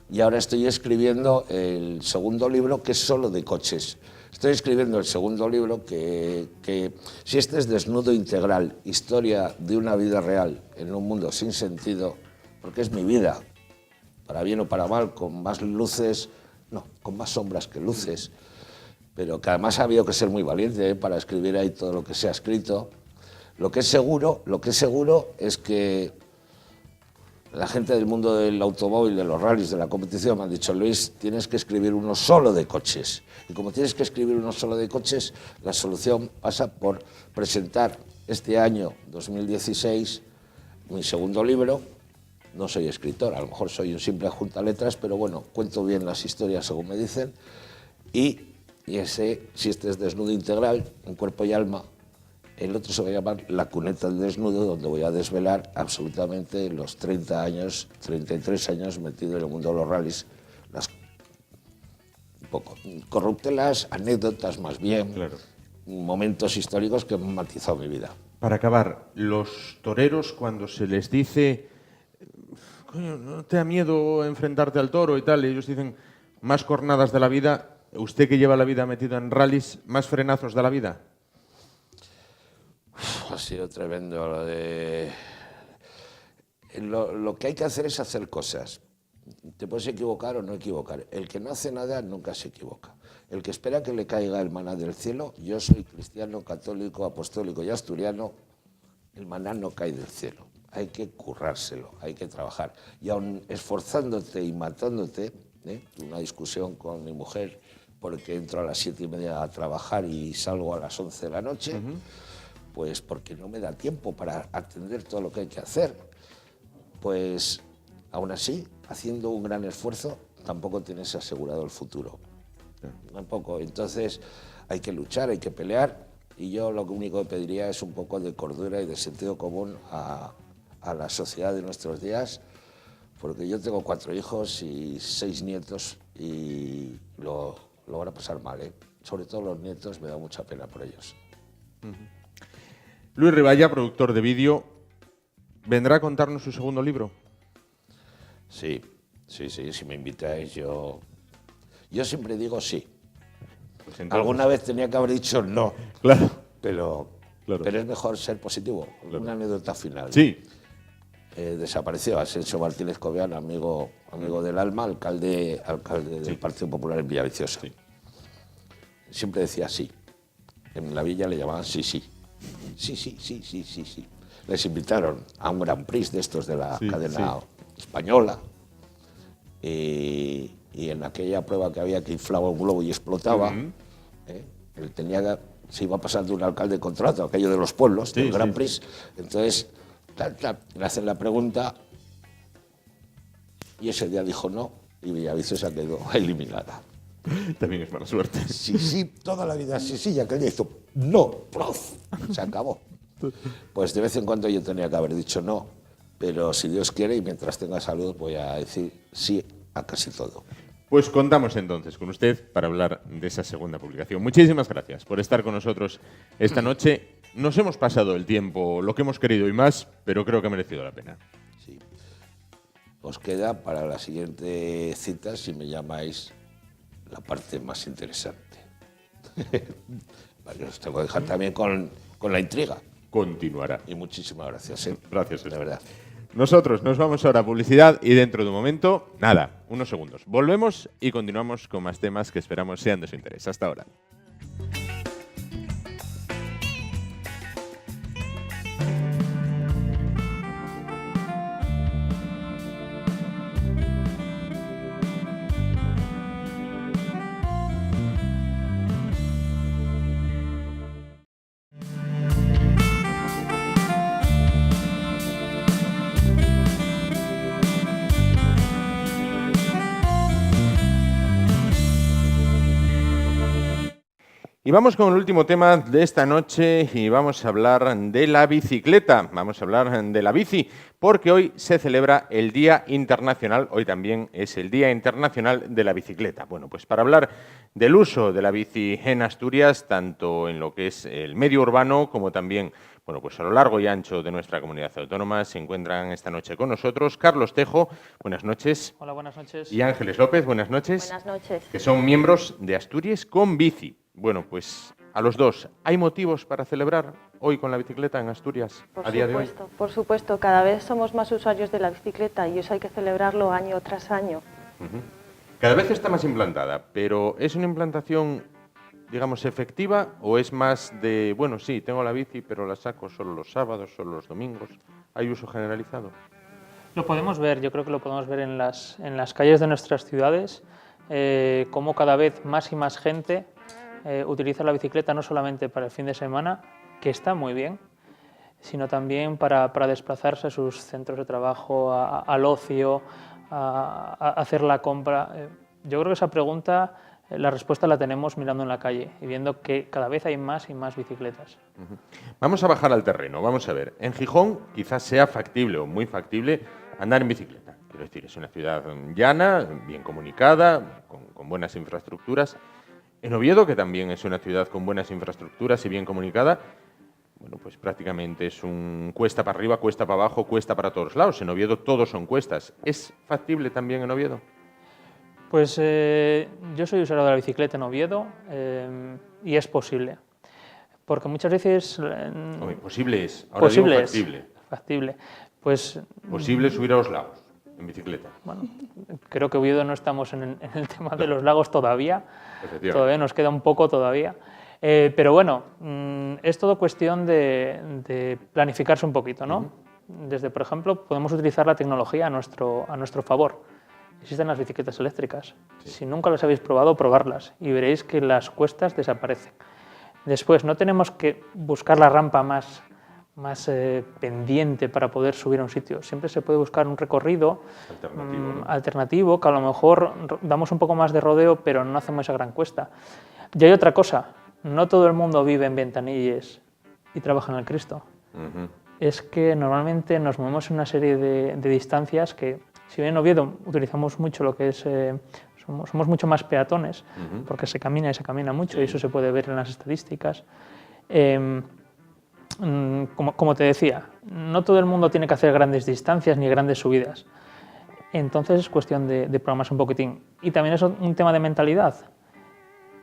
Y ahora estoy escribiendo el segundo libro, que es solo de coches. Estoy escribiendo el segundo libro que si este es desnudo integral, historia de una vida real en un mundo sin sentido, porque es mi vida, para bien o para mal, con más luces, no, con más sombras que luces, pero que además ha habido que ser muy valiente para escribir ahí todo lo que se ha escrito. Lo que es seguro es que la gente del mundo del automóvil, de los rallies, de la competición, me han dicho, Luis, tienes que escribir uno solo de coches. Y como tienes que escribir uno solo de coches, la solución pasa por presentar este año, 2016, mi segundo libro. No soy escritor, a lo mejor soy un simple juntaletras, pero bueno, cuento bien las historias según me dicen. Y ese, si este es desnudo integral, en cuerpo y alma, el otro se va a llamar La cuneta del desnudo, donde voy a desvelar absolutamente los 30 años, 33 años metido en el mundo de los rallies, las un poco corruptelas, anécdotas más bien, momentos históricos que han matizado mi vida. Para acabar, los toreros cuando se les dice, coño, ¿no te da miedo enfrentarte al toro y tal? Y ellos dicen, más cornadas de la vida. Usted que lleva la vida metido en rallies, ¿más frenazos de la vida? Ha sido tremendo lo de... Lo que hay que hacer es hacer cosas. Te puedes equivocar o no equivocar. El que no hace nada nunca se equivoca. El que espera que le caiga el maná del cielo, yo soy cristiano, católico, apostólico y asturiano, el maná no cae del cielo. Hay que currárselo, hay que trabajar. Y aun esforzándote y matándote, una discusión con mi mujer porque entro a las 7:30 a trabajar y salgo a las 11 de la noche, pues porque no me da tiempo para atender todo lo que hay que hacer. Pues aún así, haciendo un gran esfuerzo, tampoco tienes asegurado el futuro. Tampoco. Entonces hay que luchar, hay que pelear, y yo lo único que pediría es un poco de cordura y de sentido común a la sociedad de nuestros días, porque yo tengo 4 hijos y 6 nietos y lo van a pasar mal, ¿eh? Sobre todo los nietos, me da mucha pena por ellos. Luis Riballa, productor de vídeo, ¿vendrá a contarnos su segundo libro? Sí, si me invitáis yo siempre digo sí. Pues entonces... Alguna vez tenía que haber dicho no. Claro. Pero es mejor ser positivo. Claro. Una anécdota final. Sí. Desapareció Asensio Martínez Cobian, amigo del alma, alcalde del Partido Popular en Villaviciosa. Sí. Siempre decía sí. En la villa le llamaban sí. Sí. Les invitaron a un Grand Prix de estos de la cadena española. Y en aquella prueba que había que inflaba un globo y explotaba, él se iba pasando un alcalde contrato, aquello de los pueblos, del Grand Prix. Entonces, le hacen la pregunta y ese día dijo no y Villaviciosa quedó eliminada. También es mala suerte. Sí, toda la vida sí, y aquel día hizo no, prof, se acabó. Pues de vez en cuando yo tenía que haber dicho no, pero si Dios quiere y mientras tenga salud voy a decir sí a casi todo. Pues contamos entonces con usted para hablar de esa segunda publicación. Muchísimas gracias por estar con nosotros esta noche. Nos hemos pasado el tiempo, lo que hemos querido y más, pero creo que ha merecido la pena. Sí. Os queda para la siguiente cita, si me llamáis, la parte más interesante. Vale, os tengo que dejar también con la intriga. Continuará. Y muchísimas gracias. Gracias, de verdad. Nosotros nos vamos ahora a publicidad y dentro de un momento, nada, unos segundos. Volvemos y continuamos con más temas que esperamos sean de su interés. Hasta ahora. Y vamos con el último tema de esta noche y vamos a hablar de la bicicleta, vamos a hablar de la bici, porque hoy se celebra el Día Internacional, hoy también es el Día Internacional de la Bicicleta. Bueno, pues para hablar del uso de la bici en Asturias, tanto en lo que es el medio urbano como también, bueno, pues a lo largo y ancho de nuestra comunidad autónoma, se encuentran esta noche con nosotros Carlos Tejo, buenas noches. Hola, buenas noches. Y Ángeles López, buenas noches. Buenas noches. Que son miembros de Asturias con Bici. Bueno, pues a los dos, ¿hay motivos para celebrar hoy con la bicicleta en Asturias a día de hoy? Por supuesto, cada vez somos más usuarios de la bicicleta y eso hay que celebrarlo año tras año. Cada vez está más implantada, pero ¿es una implantación, digamos, efectiva o es más de, bueno, sí, tengo la bici, pero la saco solo los sábados, solo los domingos? ¿Hay uso generalizado? Lo podemos ver, yo creo que lo podemos ver en las calles de nuestras ciudades, cómo cada vez más y más gente utiliza la bicicleta no solamente para el fin de semana, que está muy bien, sino también para desplazarse a sus centros de trabajo, al ocio, a hacer la compra. Yo creo que esa pregunta, la respuesta la tenemos mirando en la calle y viendo que cada vez hay más y más bicicletas. Vamos a bajar al terreno, vamos a ver. En Gijón quizás sea factible o muy factible andar en bicicleta. Quiero decir, es una ciudad llana, bien comunicada, con buenas infraestructuras. En Oviedo, que también es una ciudad con buenas infraestructuras y bien comunicada, bueno, pues prácticamente es un cuesta para arriba, cuesta para abajo, cuesta para todos lados. En Oviedo todos son cuestas. ¿Es factible también en Oviedo? Pues yo soy usuario de la bicicleta en Oviedo y es posible. Porque muchas veces... Hombre, posible es. Ahora posible digo es. factible. Factible. Pues, Posible subir a los lagos en bicicleta. bueno, creo que Oviedo no estamos en el tema de los lagos todavía. Todavía nos queda un poco todavía. Pero bueno, es todo cuestión de planificarse un poquito, ¿no? Desde, por ejemplo, podemos utilizar la tecnología a nuestro favor. Existen las bicicletas eléctricas. Sí. Si nunca las habéis probado, probarlas y veréis que las cuestas desaparecen. Después, no tenemos que buscar la rampa más pendiente para poder subir a un sitio. Siempre se puede buscar un recorrido alternativo, que a lo mejor damos un poco más de rodeo, pero no hacemos esa gran cuesta. Y hay otra cosa, no todo el mundo vive en Ventanilles y trabaja en el Cristo. Es que normalmente nos movemos en una serie de distancias que, si bien en Oviedo utilizamos mucho lo que es... somos mucho más peatones, porque se camina y se camina mucho, y eso se puede ver en las estadísticas. Como te decía, no todo el mundo tiene que hacer grandes distancias ni grandes subidas. Entonces es cuestión de programarse un poquitín. Y también es un tema de mentalidad.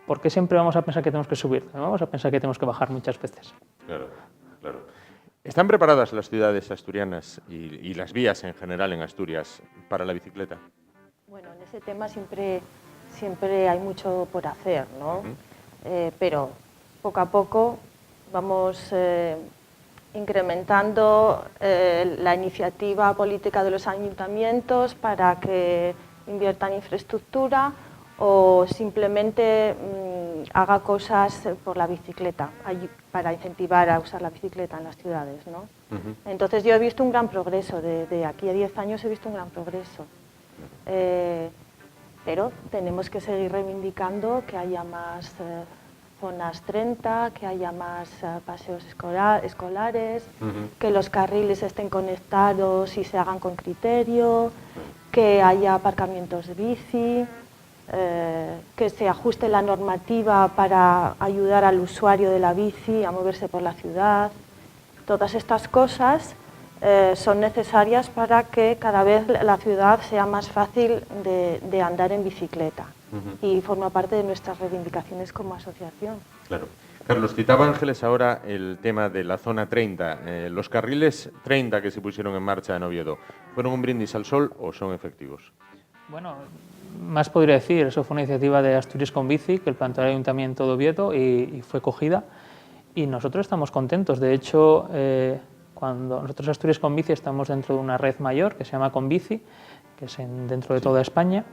¿Por qué siempre vamos a pensar que tenemos que subir? Vamos a pensar que tenemos que bajar muchas veces. Claro, claro. ¿Están preparadas las ciudades asturianas y las vías en general en Asturias para la bicicleta? Bueno, en ese tema siempre hay mucho por hacer, ¿no? Pero poco a poco vamos incrementando la iniciativa política de los ayuntamientos para que inviertan en infraestructura o simplemente haga cosas por la bicicleta, para incentivar a usar la bicicleta en las ciudades, ¿no? Entonces yo he visto un gran progreso, de aquí a 10 años he visto un gran progreso. Pero tenemos que seguir reivindicando que haya más zonas 30, que haya más paseos escolares, que los carriles estén conectados y se hagan con criterio, que haya aparcamientos de bici, que se ajuste la normativa para ayudar al usuario de la bici a moverse por la ciudad. Todas estas cosas son necesarias para que cada vez la ciudad sea más fácil de andar en bicicleta y forma parte de nuestras reivindicaciones como asociación. Claro. Carlos, citaba Ángeles ahora el tema de la zona 30. ¿Los carriles 30 que se pusieron en marcha en Oviedo fueron un brindis al sol o son efectivos? Bueno, más podría decir, eso fue una iniciativa de Asturias con Bici que planteó el Ayuntamiento de Oviedo y fue cogida y nosotros estamos contentos. De hecho, cuando nosotros Asturias con Bici estamos dentro de una red mayor que se llama Conbici, que es dentro de toda España,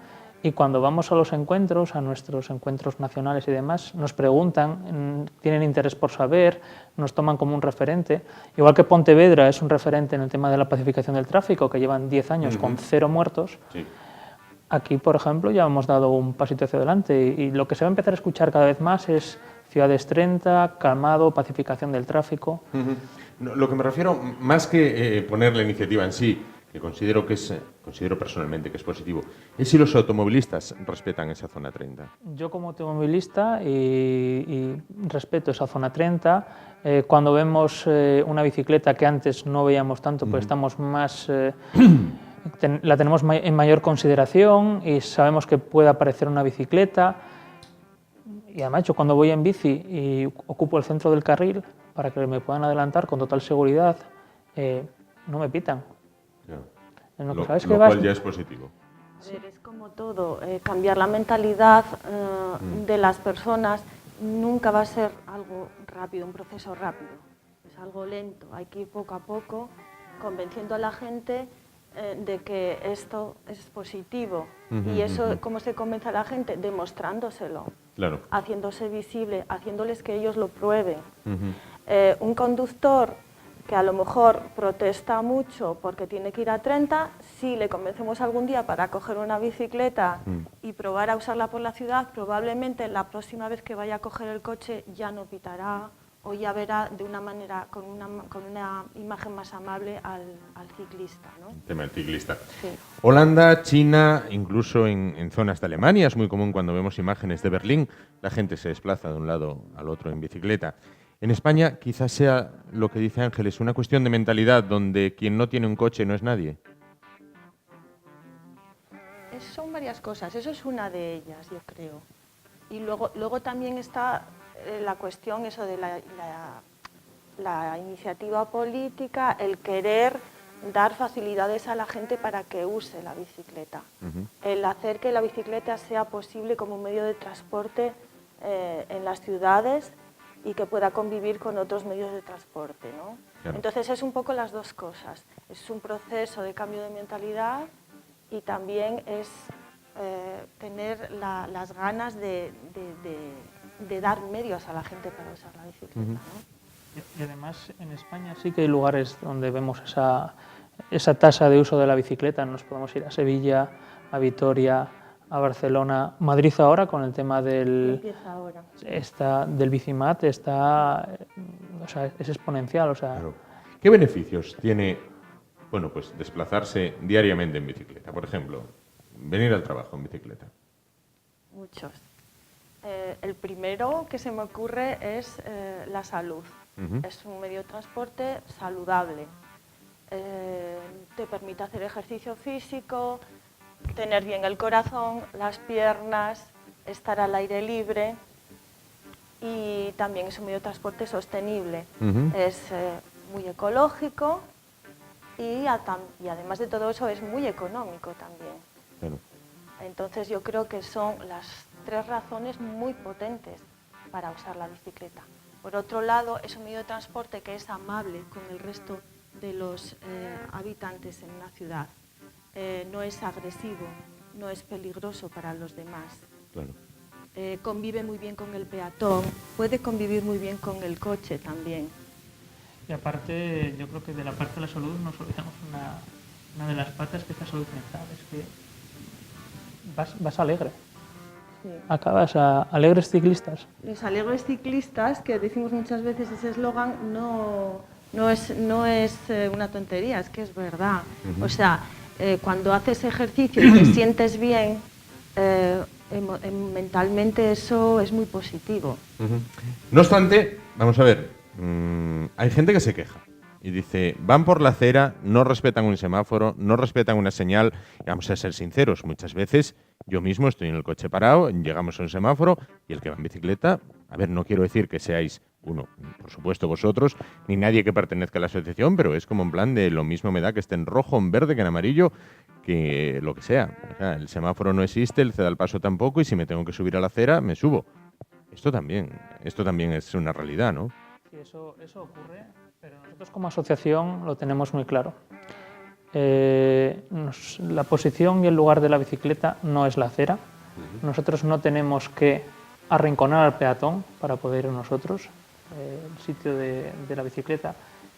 y cuando vamos a los encuentros, a nuestros encuentros nacionales y demás, nos preguntan, tienen interés por saber, nos toman como un referente. Igual que Pontevedra es un referente en el tema de la pacificación del tráfico, que llevan 10 años con 0 muertos, aquí, por ejemplo, ya hemos dado un pasito hacia adelante y lo que se va a empezar a escuchar cada vez más es ciudades 30, calmado, pacificación del tráfico. Lo que me refiero, más que poner la iniciativa en sí, que considero personalmente que es positivo, es si los automovilistas respetan esa zona 30. Yo como automovilista y respeto esa zona 30, cuando vemos una bicicleta que antes no veíamos tanto, pues estamos más... la tenemos en mayor consideración y sabemos que puede aparecer una bicicleta. Y además yo cuando voy en bici y ocupo el centro del carril para que me puedan adelantar con total seguridad, no me pitan. Lo cual ya es positivo. A ver, es como todo, cambiar la mentalidad de las personas nunca va a ser algo rápido, un proceso rápido, es algo lento, hay que ir poco a poco convenciendo a la gente de que esto es positivo. Y eso, ¿cómo se convence a la gente? Demostrándoselo, haciéndose visible, haciéndoles que ellos lo prueben. Un conductor que a lo mejor protesta mucho porque tiene que ir a 30, si le convencemos algún día para coger una bicicleta y probar a usarla por la ciudad, probablemente la próxima vez que vaya a coger el coche ya no pitará hoy ya verá de una manera, con una imagen más amable al ciclista, ¿no? El tema del ciclista. Sí. Holanda, China, incluso en zonas de Alemania, es muy común cuando vemos imágenes de Berlín, la gente se desplaza de un lado al otro en bicicleta. En España quizás sea lo que dice Ángeles, una cuestión de mentalidad donde quien no tiene un coche no es nadie. Son varias cosas, eso es una de ellas, yo creo. Y luego también está la cuestión eso de la iniciativa política, el querer dar facilidades a la gente para que use la bicicleta. El hacer que la bicicleta sea posible como un medio de transporte en las ciudades y que pueda convivir con otros medios de transporte, ¿no? Claro. Entonces es un poco las dos cosas. Es un proceso de cambio de mentalidad y también es tener las ganas de dar medios a la gente para usar la bicicleta, ¿no? Y además en España sí que hay lugares donde vemos esa tasa de uso de la bicicleta. Nos podemos ir a Sevilla, a Vitoria, a Barcelona, Madrid ahora con el tema del bicimat es exponencial. O sea, Claro. ¿Qué beneficios tiene, bueno, pues desplazarse diariamente en bicicleta? Por ejemplo, venir al trabajo en bicicleta. Muchos. El primero que se me ocurre es la salud. Es un medio de transporte saludable. Te permite hacer ejercicio físico, tener bien el corazón, las piernas, estar al aire libre y también es un medio de transporte sostenible. Es muy ecológico y además de todo eso es muy económico también. Claro. Entonces yo creo que son las 3 razones muy potentes para usar la bicicleta. Por otro lado, es un medio de transporte que es amable con el resto de los habitantes en una ciudad. No es agresivo, no es peligroso para los demás. Claro. Convive muy bien con el peatón, puede convivir muy bien con el coche también. y aparte, yo creo que de la parte de la salud nos olvidamos una de las patas, que es la salud mental. Es que vas alegre. Sí. Acabas alegres ciclistas. Los alegres ciclistas, que decimos muchas veces ese eslogan, no es una tontería, es que es verdad. O sea, cuando haces ejercicio y te sientes bien, mentalmente eso es muy positivo. No obstante, vamos a ver, hay gente que se queja y dice, van por la acera, no respetan un semáforo, no respetan una señal, y vamos a ser sinceros, muchas veces yo mismo estoy en el coche parado, llegamos a un semáforo y el que va en bicicleta, a ver, no quiero decir que seáis uno, por supuesto vosotros, ni nadie que pertenezca a la asociación, pero es como en plan de lo mismo me da que esté en rojo, en verde, que en amarillo, que lo que sea. O sea, el semáforo no existe, el ceda al paso tampoco, y si me tengo que subir a la acera, me subo. Esto también es una realidad, ¿no? Sí, eso ocurre, pero nosotros como asociación lo tenemos muy claro. La posición y el lugar de la bicicleta no es la acera. Nosotros no tenemos que arrinconar al peatón para poder ir nosotros. El sitio de la bicicleta.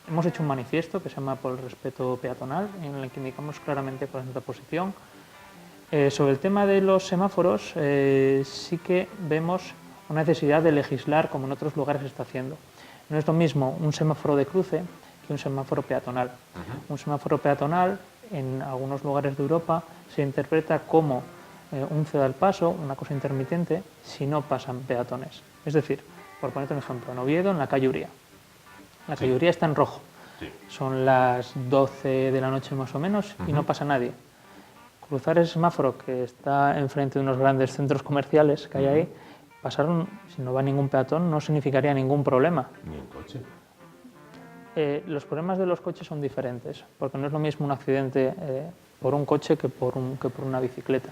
Hemos hecho un manifiesto que se llama Por el respeto peatonal, en el que indicamos claramente cuál es nuestra posición. Sobre el tema de los semáforos, sí que vemos una necesidad de legislar como en otros lugares se está haciendo. No es lo mismo un semáforo de cruce que un semáforo peatonal. Un semáforo peatonal, en algunos lugares de Europa, se interpreta como un ceda al paso, una cosa intermitente, si no pasan peatones. Es decir, por ponerte un ejemplo, en Oviedo, en la calle Uría. La calle Uría está en rojo. Sí. Son las 12 de la noche más o menos y no pasa nadie. Cruzar ese semáforo que está enfrente de unos grandes centros comerciales que hay ahí, pasaron, si no va ningún peatón, no significaría ningún problema. Ni el coche. Los problemas de los coches son diferentes, porque no es lo mismo un accidente por un coche que por una bicicleta.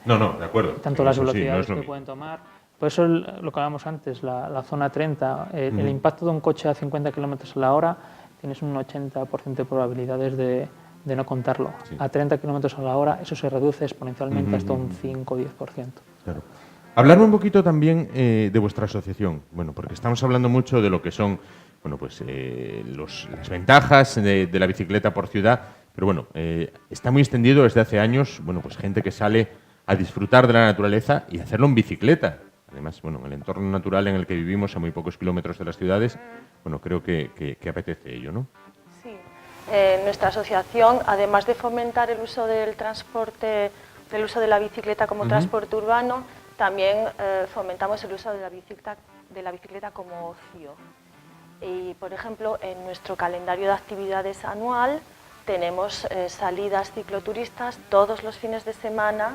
No, de acuerdo. Tanto las Eso sí, velocidades no es lo que pueden tomar. Por eso lo que hablábamos antes, la zona 30, el impacto de un coche a 50 km a la hora, tienes un 80% de probabilidades de no contarlo. Sí. A 30 km a la hora eso se reduce exponencialmente hasta un 5 o 10%. Claro. Hablarme un poquito también de vuestra asociación. Bueno, porque estamos hablando mucho de lo que son, bueno, pues las ventajas de la bicicleta por ciudad, pero bueno, está muy extendido desde hace años, bueno, pues gente que sale a disfrutar de la naturaleza y hacerlo en bicicleta. además, bueno, en el entorno natural en el que vivimos, a muy pocos kilómetros de las ciudades, bueno, creo que apetece ello, ¿no? Sí. Nuestra asociación, además de fomentar el uso del transporte, del uso de la bicicleta como transporte urbano, también fomentamos el uso de la bicicleta como ocio. Y, por ejemplo, en nuestro calendario de actividades anual tenemos salidas cicloturistas todos los fines de semana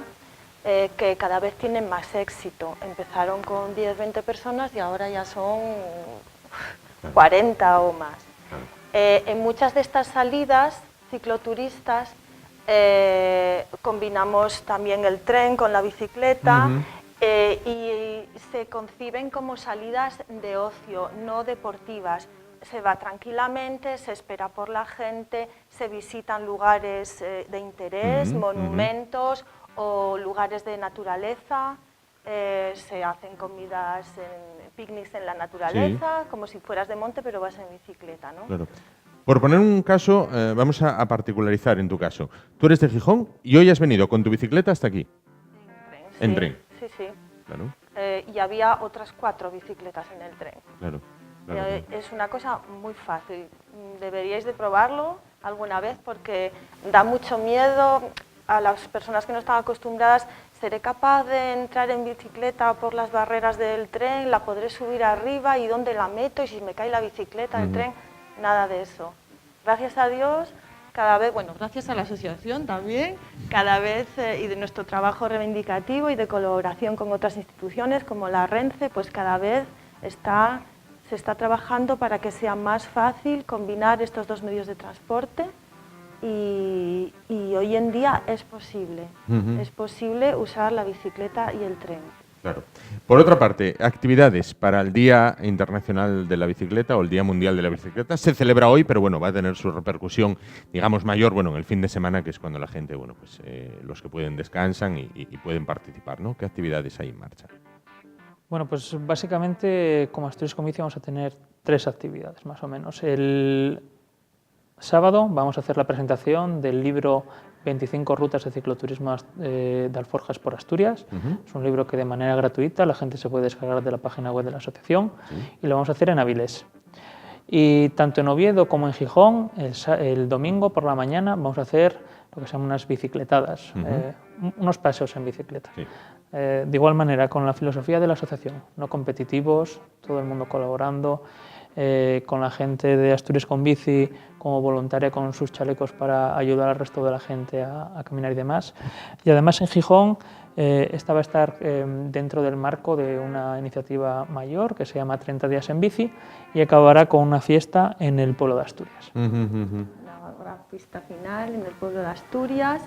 que cada vez tienen más éxito. Empezaron con 10-20 personas y ahora ya son 40 o más. En muchas de estas salidas cicloturistas combinamos también el tren con la bicicleta y se conciben como salidas de ocio, no deportivas. Se va tranquilamente, se espera por la gente, se visitan lugares de interés, monumentos o lugares de naturaleza, se hacen comidas, picnics en la naturaleza, como si fueras de monte pero vas en bicicleta, ¿no? Claro. Por poner un caso, vamos a particularizar en tu caso. Tú eres de Gijón y hoy has venido con tu bicicleta hasta aquí. En tren. Sí, sí. Claro. Y había otras 4 bicicletas en el tren. Claro. Es una cosa muy fácil. Deberíais de probarlo alguna vez porque da mucho miedo a las personas que no están acostumbradas. ¿Seré capaz de entrar en bicicleta por las barreras del tren? ¿La podré subir arriba? ¿Y dónde la meto? ¿Y si me cae la bicicleta del tren? Nada de eso. Gracias a Dios, cada vez, bueno, gracias a la asociación también, cada vez, y de nuestro trabajo reivindicativo y de colaboración con otras instituciones como la RENCE, pues cada vez se está trabajando para que sea más fácil combinar estos dos medios de transporte y hoy en día es posible. Es posible usar la bicicleta y el tren. Claro. Por otra parte, actividades para el Día Internacional de la Bicicleta o el Día Mundial de la Bicicleta. Se celebra hoy, pero bueno, va a tener su repercusión, digamos, mayor, bueno, en el fin de semana, que es cuando la gente, bueno, pues los que pueden descansan y pueden participar, ¿no? ¿Qué actividades hay en marcha? Bueno, pues básicamente como Asturias Convici vamos a tener 3 actividades más o menos. El sábado vamos a hacer la presentación del libro 25 rutas de cicloturismo de Alforjas por Asturias. Es un libro que de manera gratuita la gente se puede descargar de la página web de la asociación y lo vamos a hacer en Avilés. Y tanto en Oviedo como en Gijón, el domingo por la mañana vamos a hacer lo que se llaman unas bicicletadas, unos paseos en bicicleta. Sí. De igual manera, con la filosofía de la asociación, no competitivos, todo el mundo colaborando, con la gente de Asturias Convici como voluntaria con sus chalecos para ayudar al resto de la gente a caminar y demás. Y además en Gijón esta va a estar dentro del marco de una iniciativa mayor que se llama 30 días en bici y acabará con una fiesta en el pueblo de Asturias. Una gran fiesta final en el pueblo de Asturias,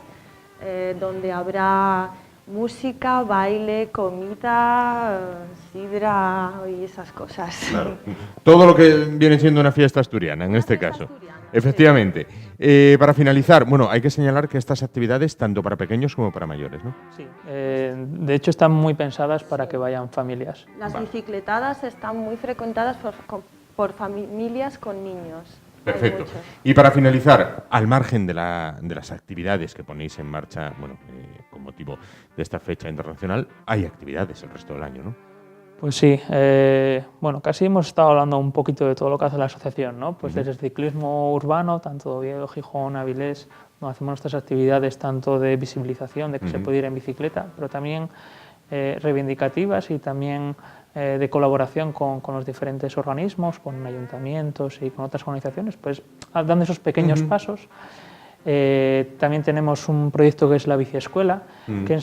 donde habrá música, baile, comida, sidra y esas cosas. Claro. Todo lo que viene siendo una fiesta asturiana, en este caso. Asturiana, efectivamente. Sí. Para finalizar, bueno, hay que señalar que estas actividades, tanto para pequeños como para mayores, ¿no? Sí. De hecho, están muy pensadas para que vayan familias. Las bicicletadas están muy frecuentadas por familias con niños. Perfecto. Y para finalizar, al margen de las actividades que ponéis en marcha, bueno, con motivo de esta fecha internacional, hay actividades el resto del año, ¿no? Pues sí, bueno, casi hemos estado hablando un poquito de todo lo que hace la asociación, ¿no? Pues desde el ciclismo urbano, tanto de Oviedo, Gijón, Avilés, ¿no? Hacemos nuestras actividades tanto de visibilización, de que se puede ir en bicicleta, pero también reivindicativas y también de colaboración con los diferentes organismos, con ayuntamientos y con otras organizaciones, pues dando esos pequeños pasos. También tenemos un proyecto que es la biciescuela, que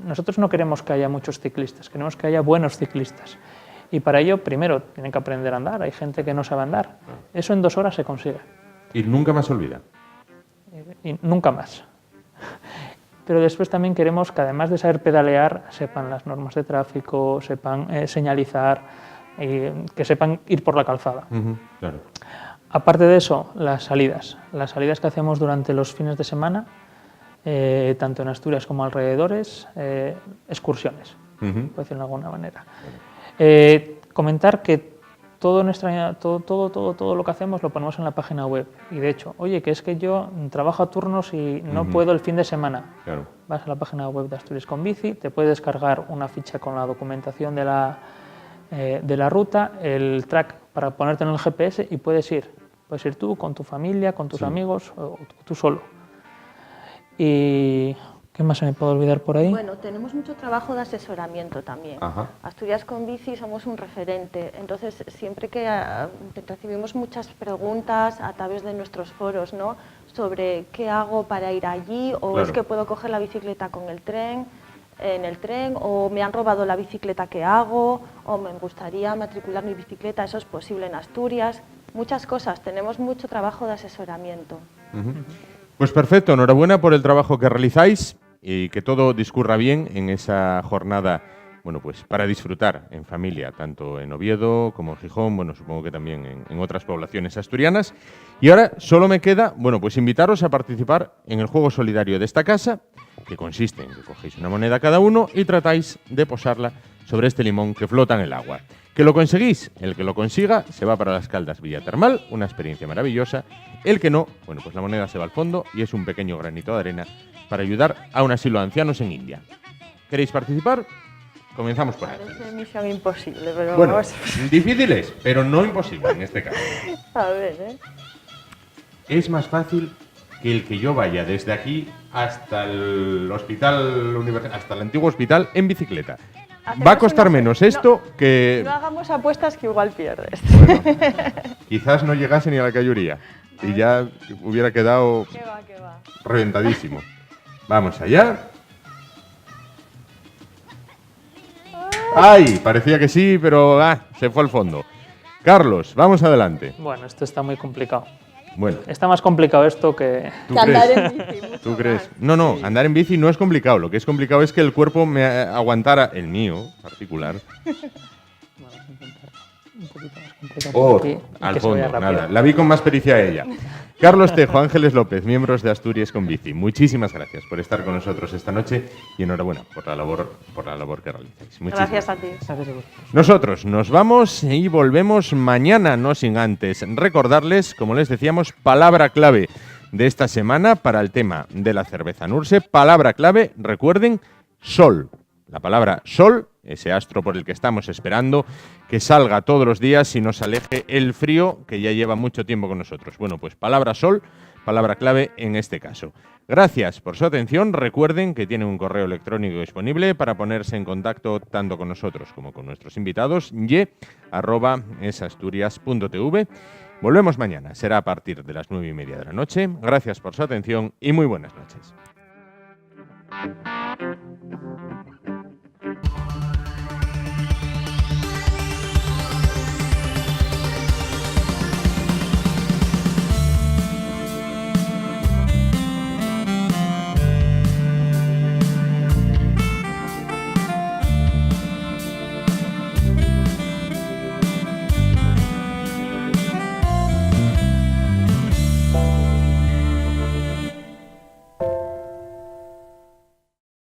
nosotros no queremos que haya muchos ciclistas, queremos que haya buenos ciclistas. Y para ello, primero, tienen que aprender a andar, hay gente que no sabe andar. Eso en 2 horas se consigue. Y nunca más olvida. Y nunca más. Pero después también queremos que además de saber pedalear, sepan las normas de tráfico, sepan señalizar, que sepan ir por la calzada. Claro. Aparte de eso, las salidas que hacemos durante los fines de semana, tanto en Asturias como alrededores, excursiones, por decirlo de alguna manera. Comentar que todo lo que hacemos lo ponemos en la página web. Y de hecho, oye, que es que yo trabajo a turnos y no puedo el fin de semana. Claro. Vas a la página web de Asturias con Bici, te puedes descargar una ficha con la documentación de la ruta, el track para ponerte en el GPS y puedes ir tú con tu familia, con tus amigos o tú solo. Y ¿qué más se me puede olvidar por ahí? Bueno, tenemos mucho trabajo de asesoramiento también. Ajá. Asturias con Bici somos un referente, entonces siempre que recibimos muchas preguntas a través de nuestros foros, ¿no?, sobre qué hago para ir allí, o Claro. es que puedo coger la bicicleta en el tren, o me han robado la bicicleta, ¿qué hago? O me gustaría matricular mi bicicleta, ¿eso es posible en Asturias? Muchas cosas, tenemos mucho trabajo de asesoramiento. Pues perfecto, enhorabuena por el trabajo que realizáis y que todo discurra bien en esa jornada, bueno, pues para disfrutar en familia, tanto en Oviedo como en Gijón, bueno, supongo que también en otras poblaciones asturianas. Y ahora solo me queda, bueno, pues invitaros a participar en el juego solidario de esta casa, que consiste en que cogéis una moneda cada uno y tratáis de posarla sobre este limón que flota en el agua. ¿Que lo conseguís? El que lo consiga se va para las Caldas Villa Termal, una experiencia maravillosa. El que no, bueno, pues la moneda se va al fondo y es un pequeño granito de arena para ayudar a un asilo de ancianos en India. ¿Queréis participar? Comenzamos por ahí. Parece misión imposible, pero Bueno, vamos. difíciles, pero no imposible en este caso. A ver, Es más fácil que el que yo vaya desde aquí hasta el hasta el antiguo hospital en bicicleta. Va a costar menos esto que... No hagamos apuestas que igual pierdes. Bueno, quizás no llegase ni a la Cayuría y ya hubiera quedado ¿Qué va? reventadísimo. Vamos allá. ¡Ay! Parecía que sí, pero se fue al fondo. Carlos, vamos adelante. Bueno, esto está muy complicado. Bueno, Está más complicado esto que... ¿tú Que crees? andar en bici, mucho ¿Tú crees? más. No, andar en bici no es complicado. Lo que es complicado es que el cuerpo me aguantara, el mío particular. Vamos a intentar un poquito más complicado Oh, por aquí y al que se vaya fondo, rápido. nada. La vi con más pericia ella. Carlos Tejo, Ángeles López, miembros de Asturias con Bici. Muchísimas gracias por estar con nosotros esta noche y enhorabuena por la labor que realizáis. Muchísimas Gracias a ti. Gracias a vosotros. Nosotros nos vamos y volvemos mañana, no sin antes recordarles, como les decíamos, palabra clave de esta semana para el tema de la cerveza Nurse. Palabra clave, recuerden, sol. La palabra sol, ese astro por el que estamos esperando que salga todos los días y nos aleje el frío que ya lleva mucho tiempo con nosotros. Bueno, pues palabra sol, palabra clave en este caso. Gracias por su atención. Recuerden que tienen un correo electrónico disponible para ponerse en contacto tanto con nosotros como con nuestros invitados, ye@esasturias.tv. Volvemos mañana, será a partir de las 9:30 de la noche. Gracias por su atención y muy buenas noches.